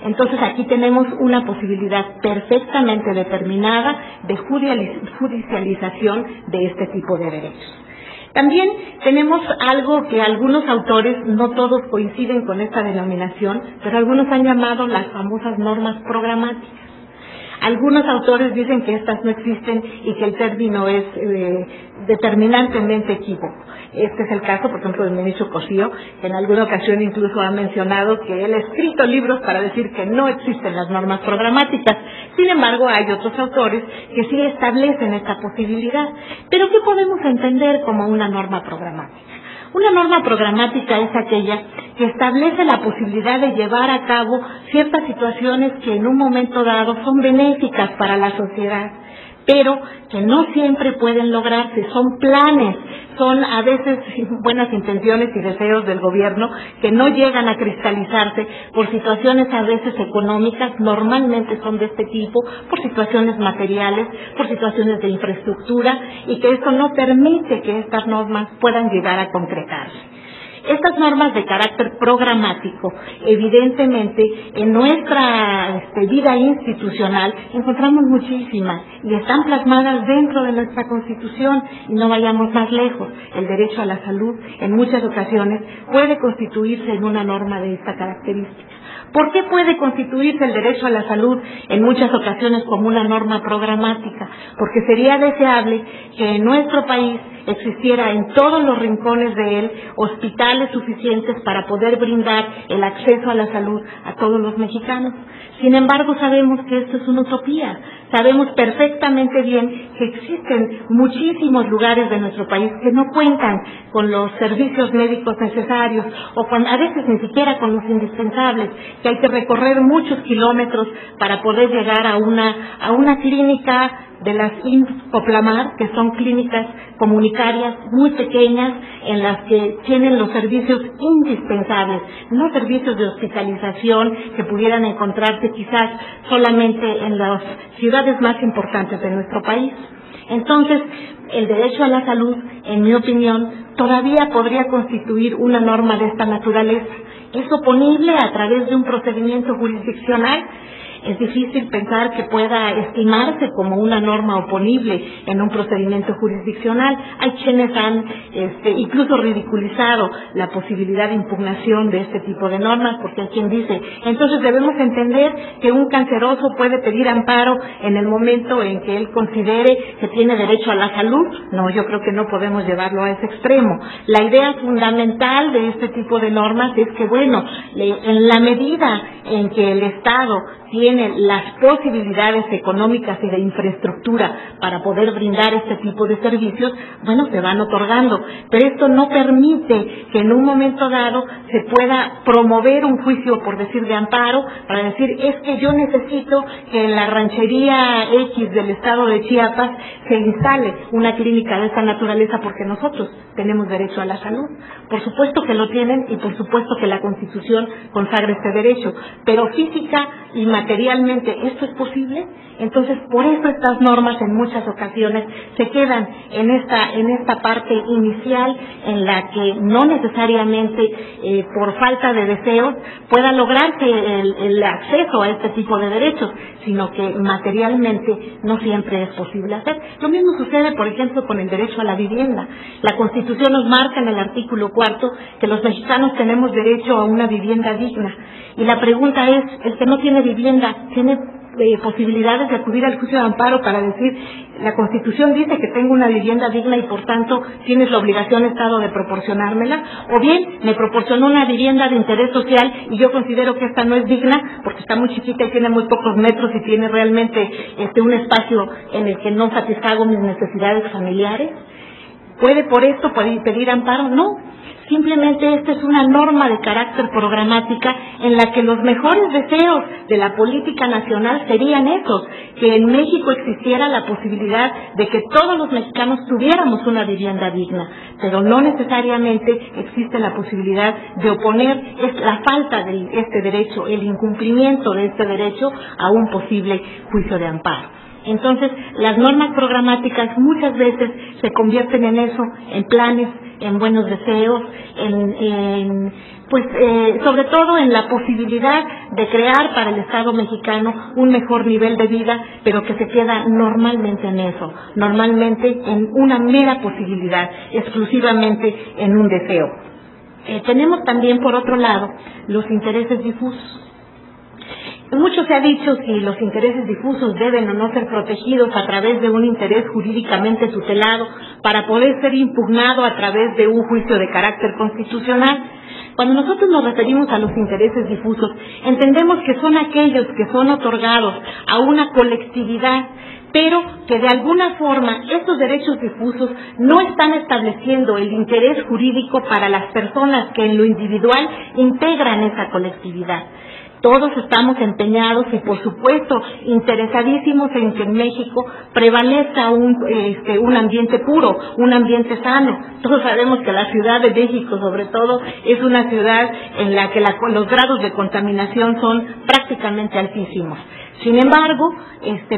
Speaker 2: Entonces aquí tenemos una posibilidad perfectamente determinada de judicialización de este tipo de derechos. También tenemos algo que algunos autores, no todos coinciden con esta denominación, pero algunos han llamado las famosas normas programáticas. Algunos autores dicen que estas no existen y que el término es determinantemente equívoco. Este es el caso, por ejemplo, del ministro Cosío, que en alguna ocasión incluso ha mencionado que él ha escrito libros para decir que no existen las normas programáticas. Sin embargo, hay otros autores que sí establecen esta posibilidad. Pero ¿qué podemos entender como una norma programática? Una norma programática es aquella que establece la posibilidad de llevar a cabo ciertas situaciones que en un momento dado son benéficas para la sociedad, pero que no siempre pueden lograrse. Son planes, son a veces buenas intenciones y deseos del gobierno que no llegan a cristalizarse por situaciones a veces económicas, normalmente son de este tipo, por situaciones materiales, por situaciones de infraestructura, y que esto no permite que estas normas puedan llegar a concretarse. Estas normas de carácter programático, evidentemente, en nuestra vida institucional encontramos muchísimas y están plasmadas dentro de nuestra Constitución, y no vayamos más lejos. El derecho a la salud, en muchas ocasiones, puede constituirse en una norma de esta característica. ¿Por qué puede constituirse el derecho a la salud en muchas ocasiones como una norma programática? Porque sería deseable que en nuestro país existiera en todos los rincones de él hospitales suficientes para poder brindar el acceso a la salud a todos los mexicanos. Sin embargo, sabemos que esto es una utopía. Sabemos perfectamente bien que existen muchísimos lugares de nuestro país que no cuentan con los servicios médicos necesarios, o a veces ni siquiera con los indispensables, que hay que recorrer muchos kilómetros para poder llegar a una clínica de las Coplamar, que son clínicas comunitarias muy pequeñas en las que tienen los servicios indispensables, no servicios de hospitalización que pudieran encontrarse quizás solamente en las ciudades más importantes de nuestro país. Entonces, el derecho a la salud, en mi opinión, todavía podría constituir una norma de esta naturaleza. Es oponible a través de un procedimiento jurisdiccional. Es difícil pensar que pueda estimarse como una norma oponible en un procedimiento jurisdiccional. Hay quienes han incluso ridiculizado la posibilidad de impugnación de este tipo de normas, porque hay quien dice, entonces debemos entender que un canceroso puede pedir amparo en el momento en que él considere que tiene derecho a la salud. No, yo creo que no podemos llevarlo a ese extremo. La idea fundamental de este tipo de normas es que, bueno, en la medida en que el Estado tiene las posibilidades económicas y de infraestructura para poder brindar este tipo de servicios, bueno, se van otorgando. Pero esto no permite que en un momento dado se pueda promover un juicio, por decir, de amparo, para decir, es que yo necesito que en la ranchería X del estado de Chiapas se instale una clínica de esta naturaleza porque nosotros tenemos derecho a la salud. Por supuesto que lo tienen y por supuesto que la Constitución consagra este derecho, pero física y materialmente esto es posible. Entonces, por eso estas normas en muchas ocasiones se quedan en esta parte inicial, en la que no necesariamente por falta de deseos pueda lograrse el acceso a este tipo de derechos, sino que materialmente no siempre es posible hacer. Lo mismo sucede, por ejemplo, con el derecho a la vivienda. La Constitución nos marca en el artículo 4 que los mexicanos tenemos derecho a una vivienda digna. Y la pregunta es, el que no tiene vivienda, ¿tiene posibilidades de acudir al juicio de amparo para decir, la Constitución dice que tengo una vivienda digna y por tanto tienes la obligación, Estado, de proporcionármela? O bien, me proporcionó una vivienda de interés social y yo considero que esta no es digna porque está muy chiquita y tiene muy pocos metros y tiene realmente un espacio en el que no satisfago mis necesidades familiares. ¿Puede por esto pedir amparo? No. Simplemente esta es una norma de carácter programática en la que los mejores deseos de la política nacional serían esos, que en México existiera la posibilidad de que todos los mexicanos tuviéramos una vivienda digna, pero no necesariamente existe la posibilidad de oponer la falta de este derecho, el incumplimiento de este derecho a un posible juicio de amparo. Entonces, las normas programáticas muchas veces se convierten en eso, en planes, en buenos deseos, sobre todo en la posibilidad de crear para el Estado mexicano un mejor nivel de vida, pero que se queda normalmente en eso, normalmente en una mera posibilidad, exclusivamente en un deseo. Tenemos también, por otro lado, los intereses difusos. Mucho se ha dicho si los intereses difusos deben o no ser protegidos a través de un interés jurídicamente tutelado para poder ser impugnado a través de un juicio de carácter constitucional. Cuando nosotros nos referimos a los intereses difusos, entendemos que son aquellos que son otorgados a una colectividad, pero que de alguna forma estos derechos difusos no están estableciendo el interés jurídico para las personas que en lo individual integran esa colectividad. Todos estamos empeñados y, por supuesto, interesadísimos en que en México prevalezca un ambiente puro, un ambiente sano. Todos sabemos que la Ciudad de México, sobre todo, es una ciudad en la que los grados de contaminación son prácticamente altísimos. Sin embargo,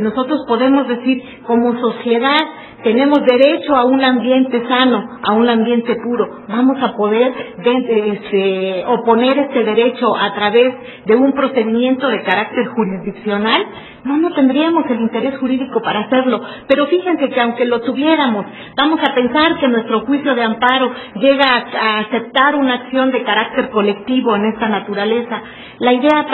Speaker 2: nosotros podemos decir, como sociedad, tenemos derecho a un ambiente sano, a un ambiente puro. Vamos a poder oponer este derecho a través de un procedimiento de carácter jurisdiccional. No tendríamos el interés jurídico para hacerlo. Pero fíjense que aunque lo tuviéramos, vamos a pensar que nuestro juicio de amparo llega a aceptar una acción de carácter colectivo en esta naturaleza. La idea,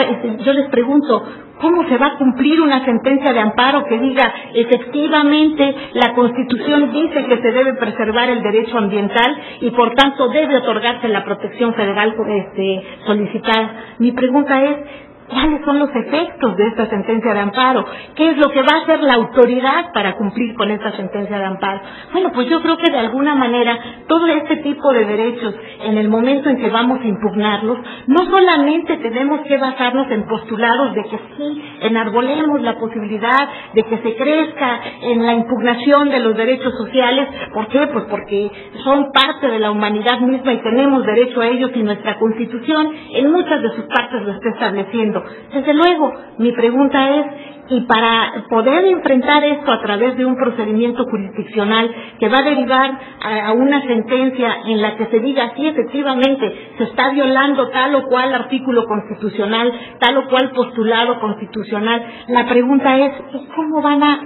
Speaker 2: yo les pregunto, ¿cómo se va a cumplir una sentencia de amparo que diga efectivamente la Constitución dice que se debe preservar el derecho ambiental y por tanto debe otorgarse la protección federal solicitada? Mi pregunta es, ¿cuáles son los efectos de esta sentencia de amparo? ¿Qué es lo que va a hacer la autoridad para cumplir con esta sentencia de amparo? Bueno, pues yo creo que de alguna manera todo este tipo de derechos, en el momento en que vamos a impugnarlos, no solamente tenemos que basarnos en postulados de que sí, enarbolemos la posibilidad de que se crezca en la impugnación de los derechos sociales. ¿Por qué? Pues porque son parte de la humanidad misma y tenemos derecho a ellos y nuestra Constitución en muchas de sus partes lo está estableciendo. Desde luego, mi pregunta es, y para poder enfrentar esto a través de un procedimiento jurisdiccional que va a derivar a una sentencia en la que se diga si efectivamente se está violando tal o cual artículo constitucional, tal o cual postulado constitucional, la pregunta es, ¿cómo van a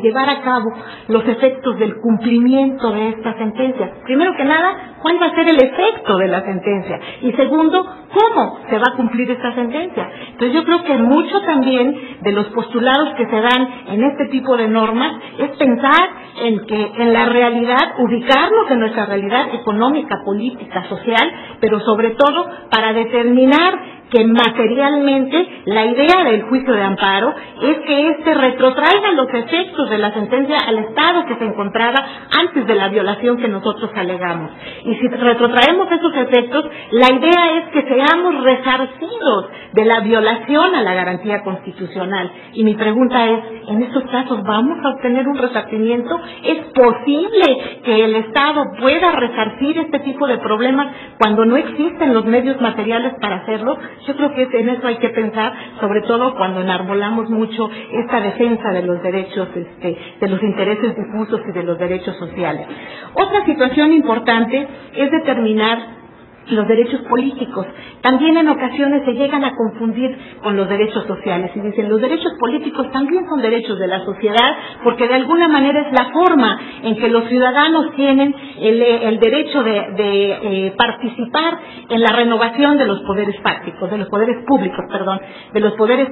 Speaker 2: llevar a cabo los efectos del cumplimiento de esta sentencia? Primero que nada, ¿cuál va a ser el efecto de la sentencia? Y segundo, ¿cómo se va a cumplir esta sentencia? Entonces yo creo que mucho también de los postulados que se dan en este tipo de normas es pensar en que en la realidad, ubicarnos en nuestra realidad económica, política, social, pero sobre todo para determinar que materialmente la idea del juicio de amparo es que retrotraiga los efectos de la sentencia al estado que se encontraba antes de la violación que nosotros alegamos. Y si retrotraemos esos efectos, la idea es que seamos resarcidos de la violación a la garantía constitucional. Y mi pregunta es, ¿en estos casos vamos a obtener un resarcimiento? ¿Es posible que el Estado pueda resarcir este tipo de problemas cuando no existen los medios materiales para hacerlo? Yo creo que en eso hay que pensar, sobre todo cuando enarbolamos mucho esta defensa de los derechos, de los intereses difusos y de los derechos sociales. Otra situación importante es determinar los derechos políticos. También en ocasiones se llegan a confundir con los derechos sociales y dicen los derechos políticos también son derechos de la sociedad porque de alguna manera es la forma en que los ciudadanos tienen el derecho de participar en la renovación de los poderes fácticos, de los poderes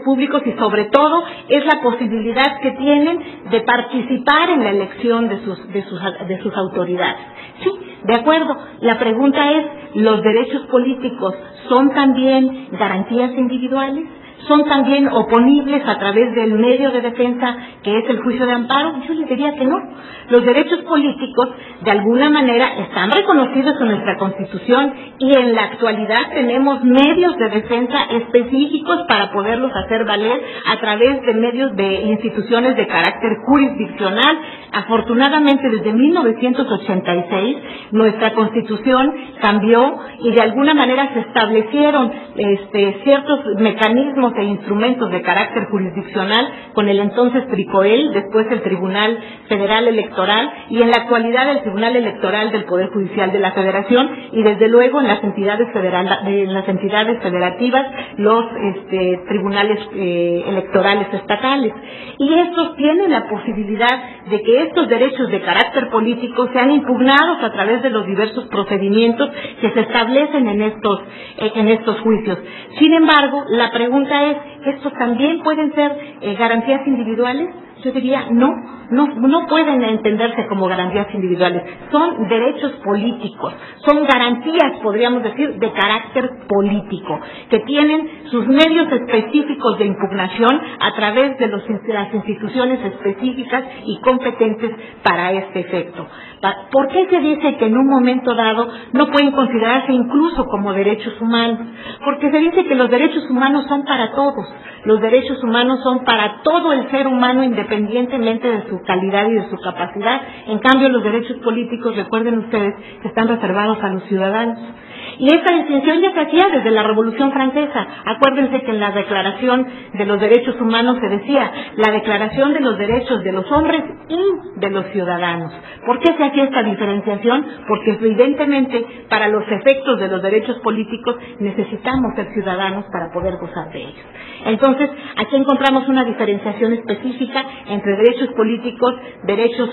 Speaker 2: públicos y sobre todo es la posibilidad que tienen de participar en la elección de sus autoridades. Sí, de acuerdo. La pregunta es, ¿los derechos políticos son también garantías individuales? ¿Son también oponibles a través del medio de defensa que es el juicio de amparo? Yo les diría que no. Los derechos políticos, de alguna manera, están reconocidos en nuestra Constitución y en la actualidad tenemos medios de defensa específicos para poderlos hacer valer a través de medios de instituciones de carácter jurisdiccional. Afortunadamente, desde 1986, nuestra Constitución cambió y de alguna manera se establecieron ciertos mecanismos e instrumentos de carácter jurisdiccional con el entonces TRICOEL, después el Tribunal Federal Electoral y en la actualidad el Tribunal Electoral del Poder Judicial de la Federación y desde luego en las entidades federativas los tribunales electorales estatales. Y estos tienen la posibilidad de que estos derechos de carácter político sean impugnados a través de los diversos procedimientos que se establecen en estos juicios. Sin embargo, la pregunta es, ¿estos también pueden ser garantías individuales? Yo diría, no pueden entenderse como garantías individuales, son derechos políticos, son garantías, podríamos decir, de carácter político, que tienen sus medios específicos de impugnación a través de las instituciones específicas y competentes para este efecto. ¿Por qué se dice que en un momento dado no pueden considerarse incluso como derechos humanos? Porque se dice que los derechos humanos son para todos, los derechos humanos son para todo el ser humano independientemente de su calidad y de su capacidad. En cambio, los derechos políticos, recuerden ustedes, que están reservados a los ciudadanos. Y esta distinción ya se hacía desde la Revolución Francesa. Acuérdense que en la Declaración de los Derechos Humanos se decía la Declaración de los Derechos de los Hombres y de los Ciudadanos. ¿Por qué se hacía esta diferenciación? Porque evidentemente para los efectos de los derechos políticos necesitamos ser ciudadanos para poder gozar de ellos. Entonces, aquí encontramos una diferenciación específica entre derechos políticos, derechos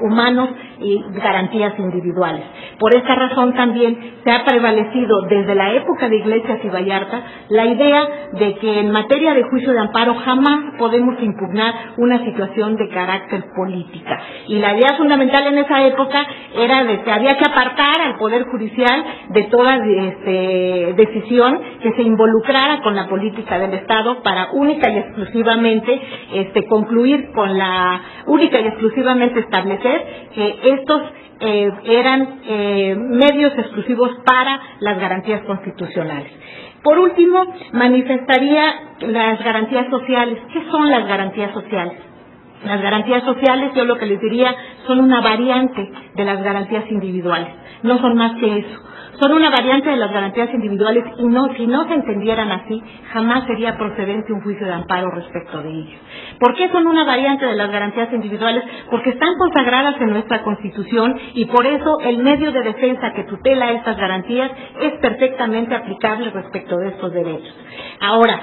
Speaker 2: humanos y garantías individuales. Por esta razón también se ha prevalecido desde la época de Iglesias y Vallarta la idea de que en materia de juicio de amparo jamás podemos impugnar una situación de carácter política. Y la idea fundamental en esa época era de que había que apartar al Poder Judicial de toda decisión que se involucrara con la política del Estado para única y exclusivamente establecer que estos eran medios exclusivos para las garantías constitucionales. Por último, manifestaría las garantías sociales. ¿Qué son las garantías sociales? Las garantías sociales, yo lo que les diría, son una variante de las garantías individuales. No son más que eso. Son una variante de las garantías individuales y si no se entendieran así, jamás sería procedente un juicio de amparo respecto de ellos. ¿Por qué son una variante de las garantías individuales? Porque están consagradas en nuestra Constitución y por eso el medio de defensa que tutela estas garantías es perfectamente aplicable respecto de estos derechos. Ahora,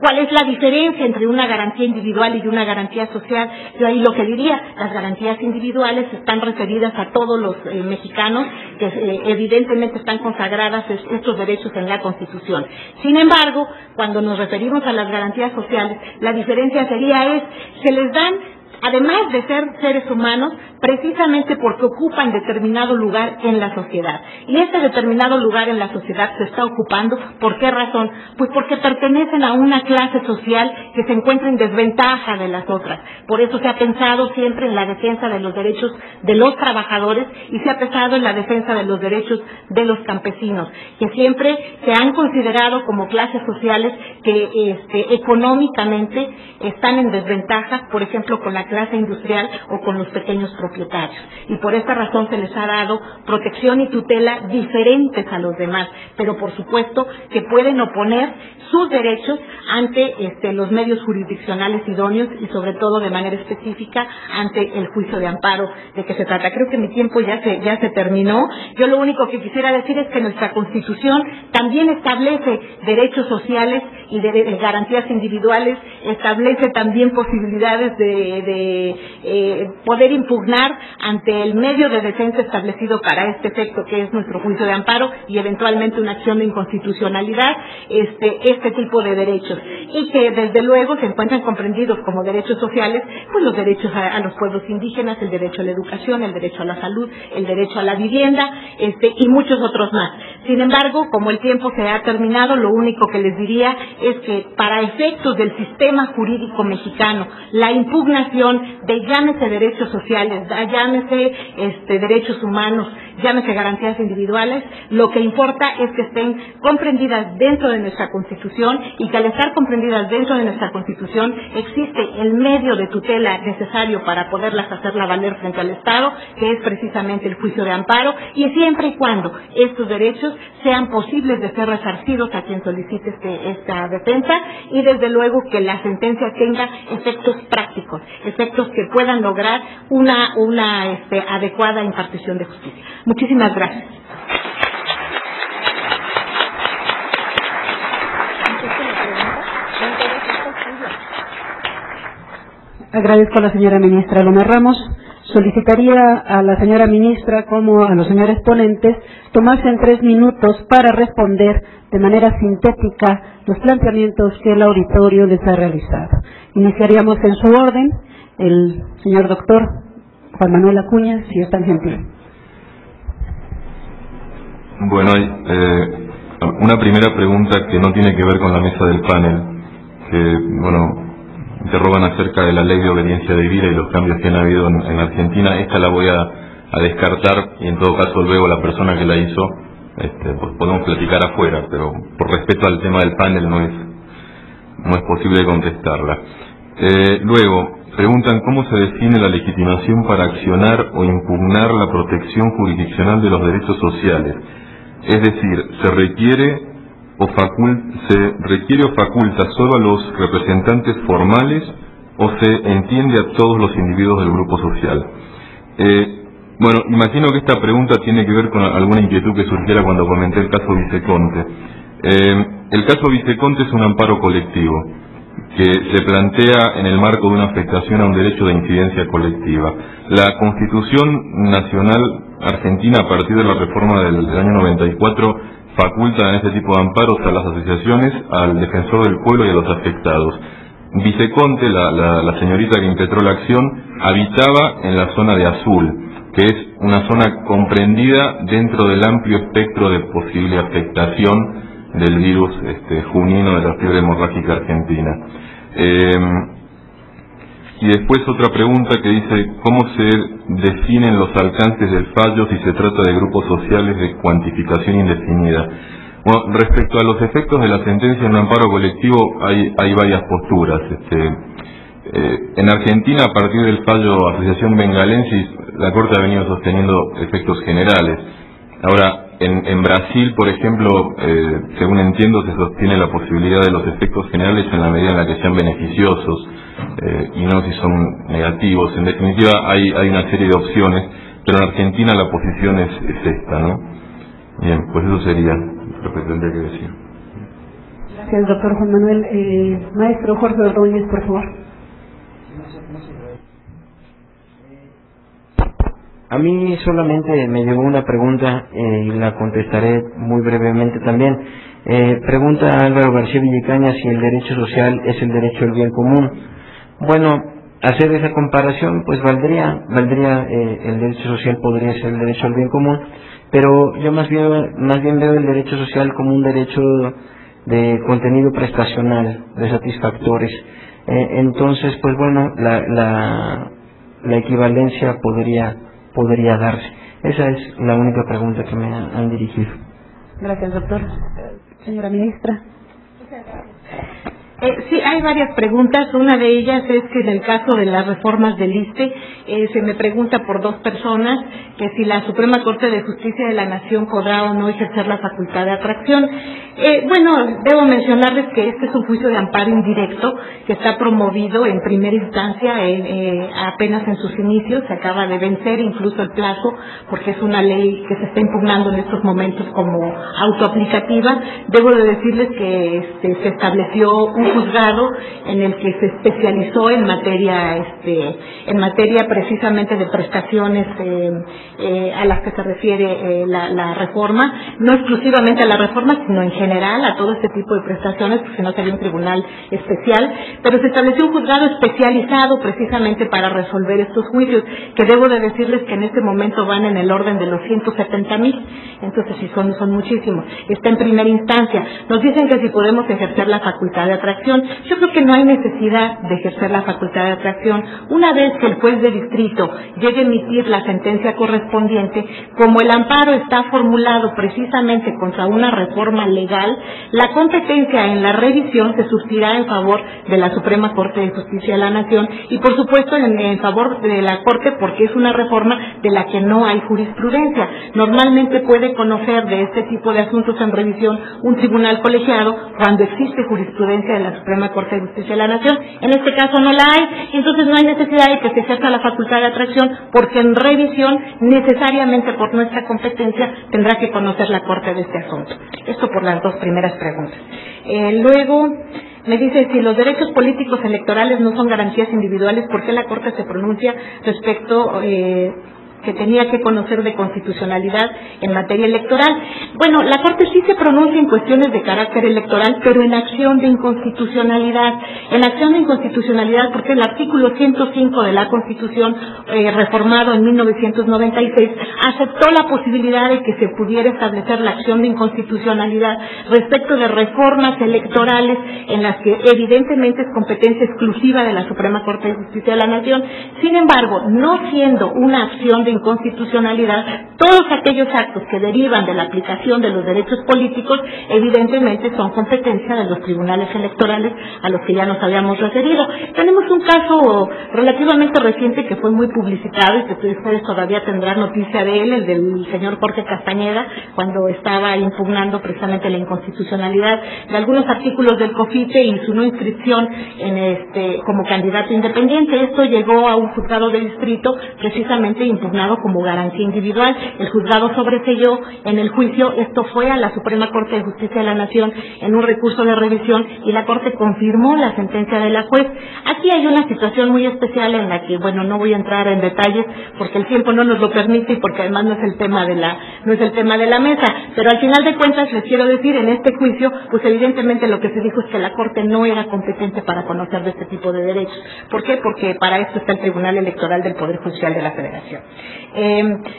Speaker 2: ¿cuál es la diferencia entre una garantía individual y una garantía social? Yo ahí lo que diría, las garantías individuales están referidas a todos los mexicanos que evidentemente están consagradas estos derechos en la Constitución. Sin embargo, cuando nos referimos a las garantías sociales, la diferencia se les dan, además de ser seres humanos, precisamente porque ocupan determinado lugar en la sociedad. Y este determinado lugar en la sociedad se está ocupando, ¿por qué razón? Pues porque pertenecen a una clase social que se encuentra en desventaja de las otras. Por eso se ha pensado siempre en la defensa de los derechos de los trabajadores y se ha pensado en la defensa de los derechos de los campesinos, que siempre se han considerado como clases sociales que económicamente están en desventaja, por ejemplo, con la clase industrial o con los pequeños propietarios. Y por esta razón se les ha dado protección y tutela diferentes a los demás, pero por supuesto que pueden oponer sus derechos ante los medios jurisdiccionales idóneos y sobre todo de manera específica ante el juicio de amparo de que se trata. Creo que mi tiempo ya se terminó. Yo lo único que quisiera decir es que nuestra Constitución también establece derechos sociales y de garantías individuales, establece también posibilidades de poder impugnar ante el medio de defensa establecido para este efecto, que es nuestro juicio de amparo y eventualmente una acción de inconstitucionalidad, este tipo de derechos, y que desde luego se encuentran comprendidos como derechos sociales, pues los derechos a los pueblos indígenas, el derecho a la educación, el derecho a la salud, el derecho a la vivienda, y muchos otros más. Sin embargo, como el tiempo se ha terminado, lo único que les diría es que para efectos del sistema jurídico mexicano, la impugnación de llámese derechos sociales, llámese derechos humanos, llámese garantías individuales, lo que importa es que estén comprendidas dentro de nuestra Constitución y que al estar comprendidas dentro de nuestra Constitución existe el medio de tutela necesario para poderlas hacerla valer frente al Estado, que es precisamente el juicio de amparo, y siempre y cuando estos derechos sean posibles de ser resarcidos a quien solicite esta defensa, y desde luego que la sentencia tenga efectos prácticos, efectos que puedan lograr una adecuada impartición de justicia. Muchísimas gracias.
Speaker 1: Agradezco a la señora ministra Loma Ramos. Solicitaría a la señora ministra como a los señores ponentes tomarse 3 minutos para responder de manera sintética los planteamientos que el auditorio les ha realizado. Iniciaríamos en su orden el señor doctor Juan Manuel Acuña, si es tan gentil.
Speaker 4: Bueno, una primera pregunta que no tiene que ver con la mesa del panel, que, interrogan acerca de la ley de obediencia debida y los cambios que han habido en Argentina. Esta la voy a descartar y en todo caso luego la persona que la hizo, pues podemos platicar afuera, pero por respeto al tema del panel no es posible contestarla. Luego, preguntan cómo se define la legitimación para accionar o impugnar la protección jurisdiccional de los derechos sociales. Es decir, se requiere o faculta solo a los representantes formales o se entiende a todos los individuos del grupo social. Bueno, imagino que esta pregunta tiene que ver con alguna inquietud que surgiera cuando comenté el caso Viceconte. El caso Viceconte es un amparo colectivo que se plantea en el marco de una afectación a un derecho de incidencia colectiva. La Constitución Nacional Argentina, a partir de la reforma del año 94, faculta en este tipo de amparos a las asociaciones, al defensor del pueblo y a los afectados. Viceconte, la señorita que impetró la acción, habitaba en la zona de Azul, que es una zona comprendida dentro del amplio espectro de posible afectación del virus junino de la fiebre hemorrágica argentina. Y después otra pregunta que dice, ¿cómo se definen los alcances del fallo si se trata de grupos sociales de cuantificación indefinida? Bueno, respecto a los efectos de la sentencia en un amparo colectivo hay varias posturas. En Argentina, a partir del fallo Asociación Bengalensis, la Corte ha venido sosteniendo efectos generales. Ahora, en Brasil, por ejemplo, según entiendo, se sostiene la posibilidad de los efectos generales en la medida en la que sean beneficiosos y no si son negativos. En definitiva, hay una serie de opciones, pero en Argentina la posición es esta, ¿no? Bien, pues eso sería lo que tendría que decir.
Speaker 1: Gracias, doctor Juan Manuel. Maestro Jorge Ordóñez, por favor.
Speaker 5: A mí solamente me llegó una pregunta y la contestaré muy brevemente también. Pregunta Álvaro García Villacaña si el derecho social es el derecho al bien común. Bueno, hacer esa comparación pues valdría el derecho social podría ser el derecho al bien común, pero yo más bien veo el derecho social como un derecho de contenido prestacional, de satisfactores. Entonces, pues bueno, la equivalencia podría darse. Esa es la única pregunta que me han dirigido.
Speaker 1: Gracias, doctor. Señora ministra.
Speaker 2: Sí, hay varias preguntas. Una de ellas es que en el caso de las reformas del ISSSTE se me pregunta por dos personas que si la Suprema Corte de Justicia de la Nación podrá o no ejercer la facultad de atracción. Bueno, debo mencionarles que este es un juicio de amparo indirecto que está promovido en primera instancia apenas en sus inicios. Se acaba de vencer incluso el plazo porque es una ley que se está impugnando en estos momentos como autoaplicativa. Debo de decirles que se estableció un juzgado en el que se especializó en materia precisamente de prestaciones a las que se refiere la reforma, no exclusivamente a la reforma, sino en general a todo este tipo de prestaciones, porque no sería un tribunal especial, pero se estableció un juzgado especializado precisamente para resolver estos juicios, que debo de decirles que en este momento van en el orden de los 170,000, entonces sí son muchísimos. Está en primera instancia. Nos dicen que si podemos ejercer la facultad de atracción. Yo creo que no hay necesidad de ejercer la facultad de atracción. Una vez que el juez de distrito llegue a emitir la sentencia correspondiente, como el amparo está formulado precisamente contra una reforma legal, la competencia en la revisión se surtirá en favor de la Suprema Corte de Justicia de la Nación y por supuesto en favor de la Corte, porque es una reforma de la que no hay jurisprudencia. Normalmente puede conocer de este tipo de asuntos en revisión un tribunal colegiado cuando existe jurisprudencia de la Suprema Corte de Justicia de la Nación. En este caso no la hay, entonces no hay necesidad de que se ejerza la facultad de atracción, porque en revisión necesariamente por nuestra competencia tendrá que conocer la Corte de este asunto. Esto por las dos primeras preguntas. Luego me dice, si los derechos políticos electorales no son garantías individuales, ¿por qué la Corte se pronuncia respecto que tenía que conocer de constitucionalidad en materia electoral? Bueno, la Corte sí se pronuncia en cuestiones de carácter electoral, pero en acción de inconstitucionalidad. En acción de inconstitucionalidad porque el artículo 105 de la Constitución, reformado en 1996, aceptó la posibilidad de que se pudiera establecer la acción de inconstitucionalidad respecto de reformas electorales en las que evidentemente es competencia exclusiva de la Suprema Corte de Justicia de la Nación. Sin embargo, no siendo una acción de inconstitucionalidad, todos aquellos actos que derivan de la aplicación de los derechos políticos evidentemente son competencia de los tribunales electorales a los que ya nos nos habíamos referido. Tenemos un caso relativamente reciente que fue muy publicitado y que ustedes todavía tendrán noticia de él, el del señor Jorge Castañeda, cuando estaba impugnando precisamente la inconstitucionalidad de algunos artículos del COFITE y su no inscripción como candidato independiente. Esto llegó a un juzgado de distrito precisamente impugnado como garantía individual. El juzgado sobreseyó en el juicio. Esto fue a la Suprema Corte de Justicia de la Nación en un recurso de revisión y la Corte confirmó la sentencia de la juez. Aquí hay una situación muy especial en la que, bueno, no voy a entrar en detalles porque el tiempo no nos lo permite y porque además no es el tema de la mesa, pero al final de cuentas les quiero decir, en este juicio, pues evidentemente lo que se dijo es que la Corte no era competente para conocer de este tipo de derechos. ¿Por qué? Porque para esto está el Tribunal Electoral del Poder Judicial de la Federación.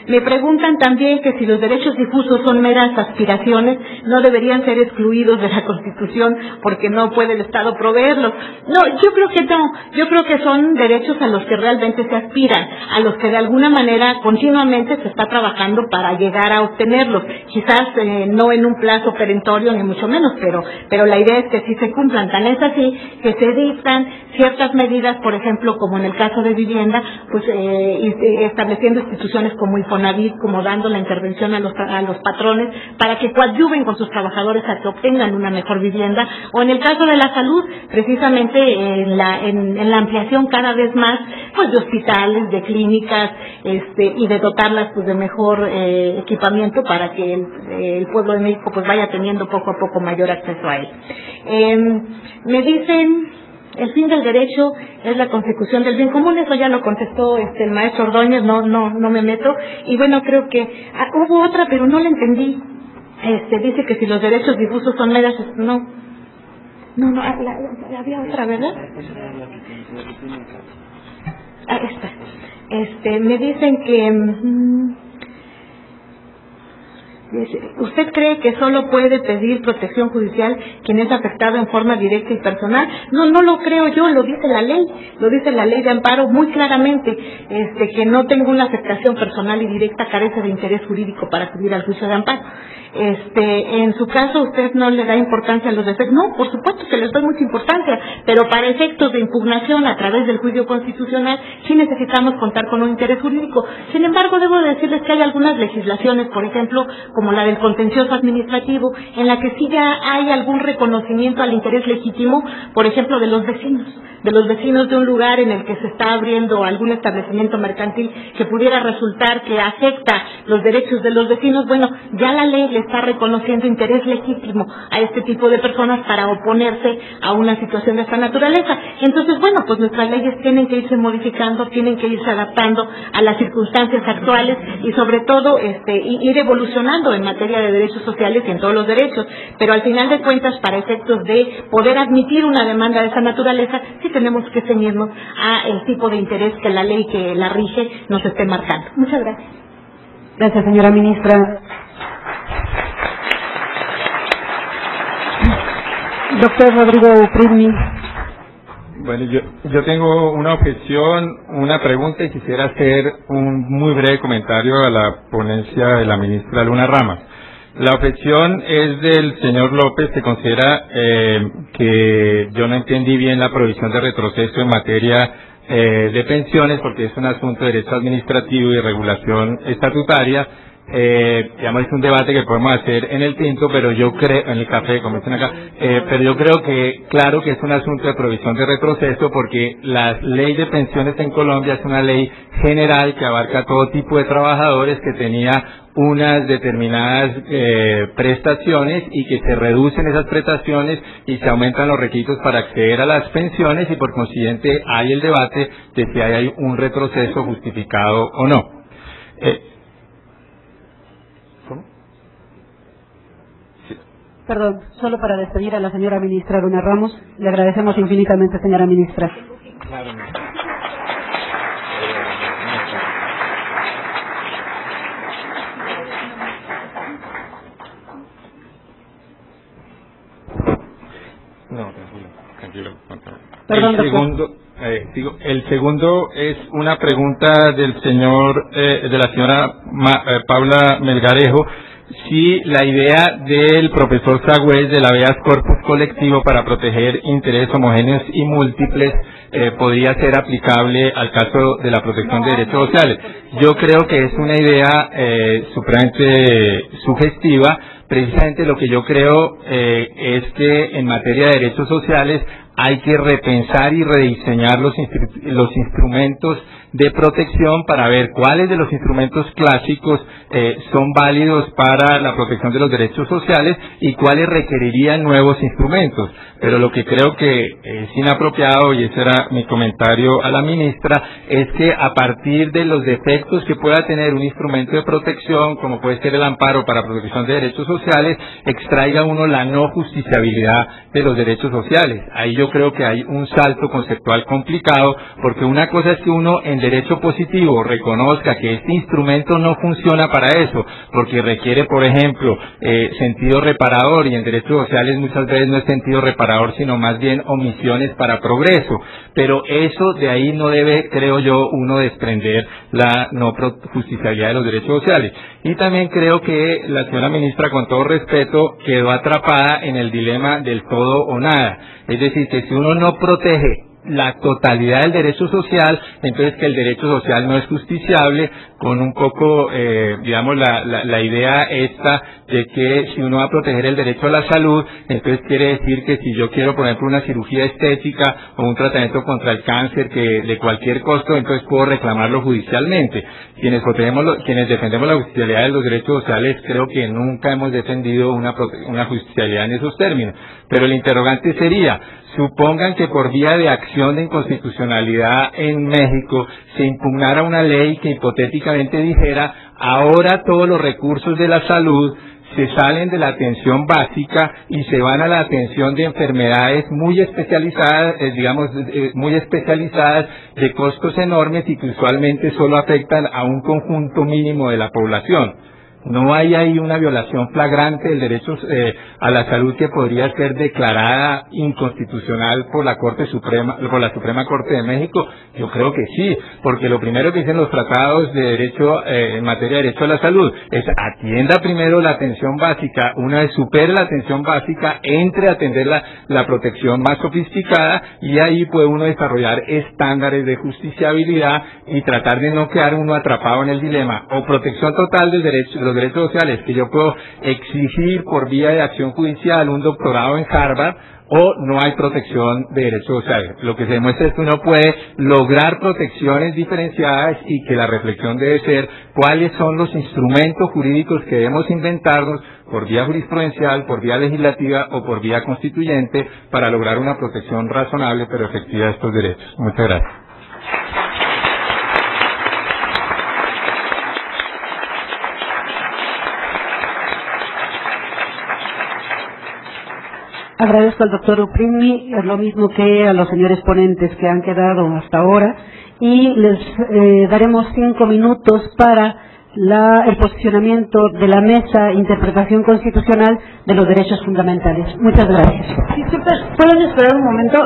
Speaker 2: Me preguntan también que si los derechos difusos son meras aspiraciones, no deberían ser excluidos de la Constitución porque no puede el Estado proveerlos. No, yo creo que no. Yo creo que son derechos a los que realmente se aspiran, a los que de alguna manera continuamente se está trabajando para llegar a obtenerlos. Quizás no en un plazo perentorio ni mucho menos, pero la idea es que sí se cumplan. Tan es así que se dictan ciertas medidas, por ejemplo, como en el caso de vivienda, pues estableciendo instituciones como Infonavit, como dando la intervención a los patrones para que coadyuven con sus trabajadores a que obtengan una mejor vivienda, o en el caso de la salud, precisamente en la ampliación cada vez más pues de hospitales, de clínicas, y de dotarlas pues de mejor equipamiento para que el pueblo de México pues vaya teniendo poco a poco mayor acceso a él. Me dicen, el fin del derecho es la consecución del bien común. Eso ya lo contestó el maestro Ordóñez, no me meto. Y bueno, creo que hubo otra, pero no la entendí. Dice que si los derechos difusos son meras, no, había otra, ¿verdad? Esta. Me dicen que ¿usted cree que solo puede pedir protección judicial quien es afectado en forma directa y personal? No lo creo yo, lo dice la ley de amparo muy claramente, que no tenga una afectación personal y directa carece de interés jurídico para acudir al juicio de amparo. En su caso, ¿usted no le da importancia a los defectos? No, por supuesto que les doy mucha importancia, pero para efectos de impugnación a través del juicio constitucional sí necesitamos contar con un interés jurídico. Sin embargo, debo decirles que hay algunas legislaciones, por ejemplo, como la del contencioso administrativo, en la que sí ya hay algún reconocimiento al interés legítimo, por ejemplo, de los vecinos de un lugar en el que se está abriendo algún establecimiento mercantil que pudiera resultar que afecta los derechos de los vecinos. Bueno, ya la ley le está reconociendo interés legítimo a este tipo de personas para oponerse a una situación de esta naturaleza. Entonces, bueno, pues nuestras leyes tienen que irse modificando, tienen que irse adaptando a las circunstancias actuales y sobre todo ir evolucionando en materia de derechos sociales y en todos los derechos, pero al final de cuentas, para efectos de poder admitir una demanda de esa naturaleza, sí tenemos que ceñirnos a el tipo de interés que la ley que la rige nos esté marcando. Muchas gracias.
Speaker 1: Gracias, señora ministra. Doctor Rodrigo Prudni.
Speaker 6: Bueno, yo tengo una objeción, una pregunta y quisiera hacer un muy breve comentario a la ponencia de la ministra Luna Rama. La objeción es del señor López, que considera que yo no entendí bien la provisión de retroceso en materia de pensiones, porque es un asunto de derecho administrativo y regulación estatutaria. Digamos, es un debate que podemos hacer en el tinto, pero yo creo, en el café, como dicen acá, pero yo creo que, claro que es un asunto de provisión de retroceso, porque la ley de pensiones en Colombia es una ley general que abarca todo tipo de trabajadores, que tenía unas determinadas prestaciones y que se reducen esas prestaciones y se aumentan los requisitos para acceder a las pensiones, y por consiguiente hay el debate de si hay un retroceso justificado o no.
Speaker 1: Perdón, solo para despedir a la señora ministra Luna Ramos. Le agradecemos infinitamente, señora ministra.
Speaker 6: Claro. No, tranquilo.
Speaker 1: Perdón,
Speaker 6: el segundo es una pregunta del señor, de la señora Paula Melgarejo, si la idea del profesor Sagüez del habeas corpus colectivo para proteger intereses homogéneos y múltiples podría ser aplicable al caso de la protección de derechos sociales. Yo creo que es una idea supremamente sugestiva. Precisamente lo que yo creo es que en materia de derechos sociales hay que repensar y rediseñar los instrumentos de protección para ver cuáles de los instrumentos clásicos son válidos para la protección de los derechos sociales y cuáles requerirían nuevos instrumentos. Pero lo que creo que es inapropiado, y ese era mi comentario a la ministra, es que a partir de los defectos que pueda tener un instrumento de protección, como puede ser el amparo para protección de derechos sociales, extraiga uno la no justiciabilidad de los derechos sociales. Ahí yo creo que hay un salto conceptual complicado, porque una cosa es que uno en derecho positivo reconozca que este instrumento no funciona para eso, porque requiere, por ejemplo, sentido reparador, y en derechos sociales muchas veces no es sentido reparador, sino más bien omisiones para progreso. Pero eso de ahí no debe, creo yo, uno desprender la no justiciabilidad de los derechos sociales. Y también creo que la señora ministra, con todo respeto, quedó atrapada en el dilema del todo o nada. Es decir, que si uno no protege la totalidad del derecho social, entonces que el derecho social no es justiciable, con un poco, digamos, la idea esta de que si uno va a proteger el derecho a la salud, entonces quiere decir que si yo quiero, por ejemplo, una cirugía estética o un tratamiento contra el cáncer que de cualquier costo, entonces puedo reclamarlo judicialmente. Quienes defendemos la justicialidad de los derechos sociales, creo que nunca hemos defendido una justicialidad en esos términos. Pero el interrogante sería, supongan que por vía de acción de inconstitucionalidad en México se impugnara una ley que hipotéticamente dijera: ahora todos los recursos de la salud se salen de la atención básica y se van a la atención de enfermedades muy especializadas, muy especializadas, de costos enormes y que usualmente solo afectan a un conjunto mínimo de la población. ¿No hay ahí una violación flagrante del derecho a la salud que podría ser declarada inconstitucional por la Suprema Corte de México? Yo creo que sí, porque lo primero que dicen los tratados de derecho en materia de derecho a la salud es: atienda primero la atención básica, una vez supere la atención básica, entre a atender la protección más sofisticada, y ahí puede uno desarrollar estándares de justiciabilidad y tratar de no quedar uno atrapado en el dilema o protección total del derecho, de los derechos sociales, que yo puedo exigir por vía de acción judicial un doctorado en Harvard, o no hay protección de derechos sociales. Lo que se demuestra es que uno puede lograr protecciones diferenciadas y que la reflexión debe ser cuáles son los instrumentos jurídicos que debemos inventarnos por vía jurisprudencial, por vía legislativa o por vía constituyente para lograr una protección razonable pero efectiva de estos derechos. Muchas gracias.
Speaker 1: Agradezco al doctor Uprigni, lo mismo que a los señores ponentes que han quedado hasta ahora, y les daremos 5 minutos para el posicionamiento de la Mesa Interpretación Constitucional de los Derechos Fundamentales. Muchas gracias.
Speaker 2: Disculpen, ¿pueden esperar un momento?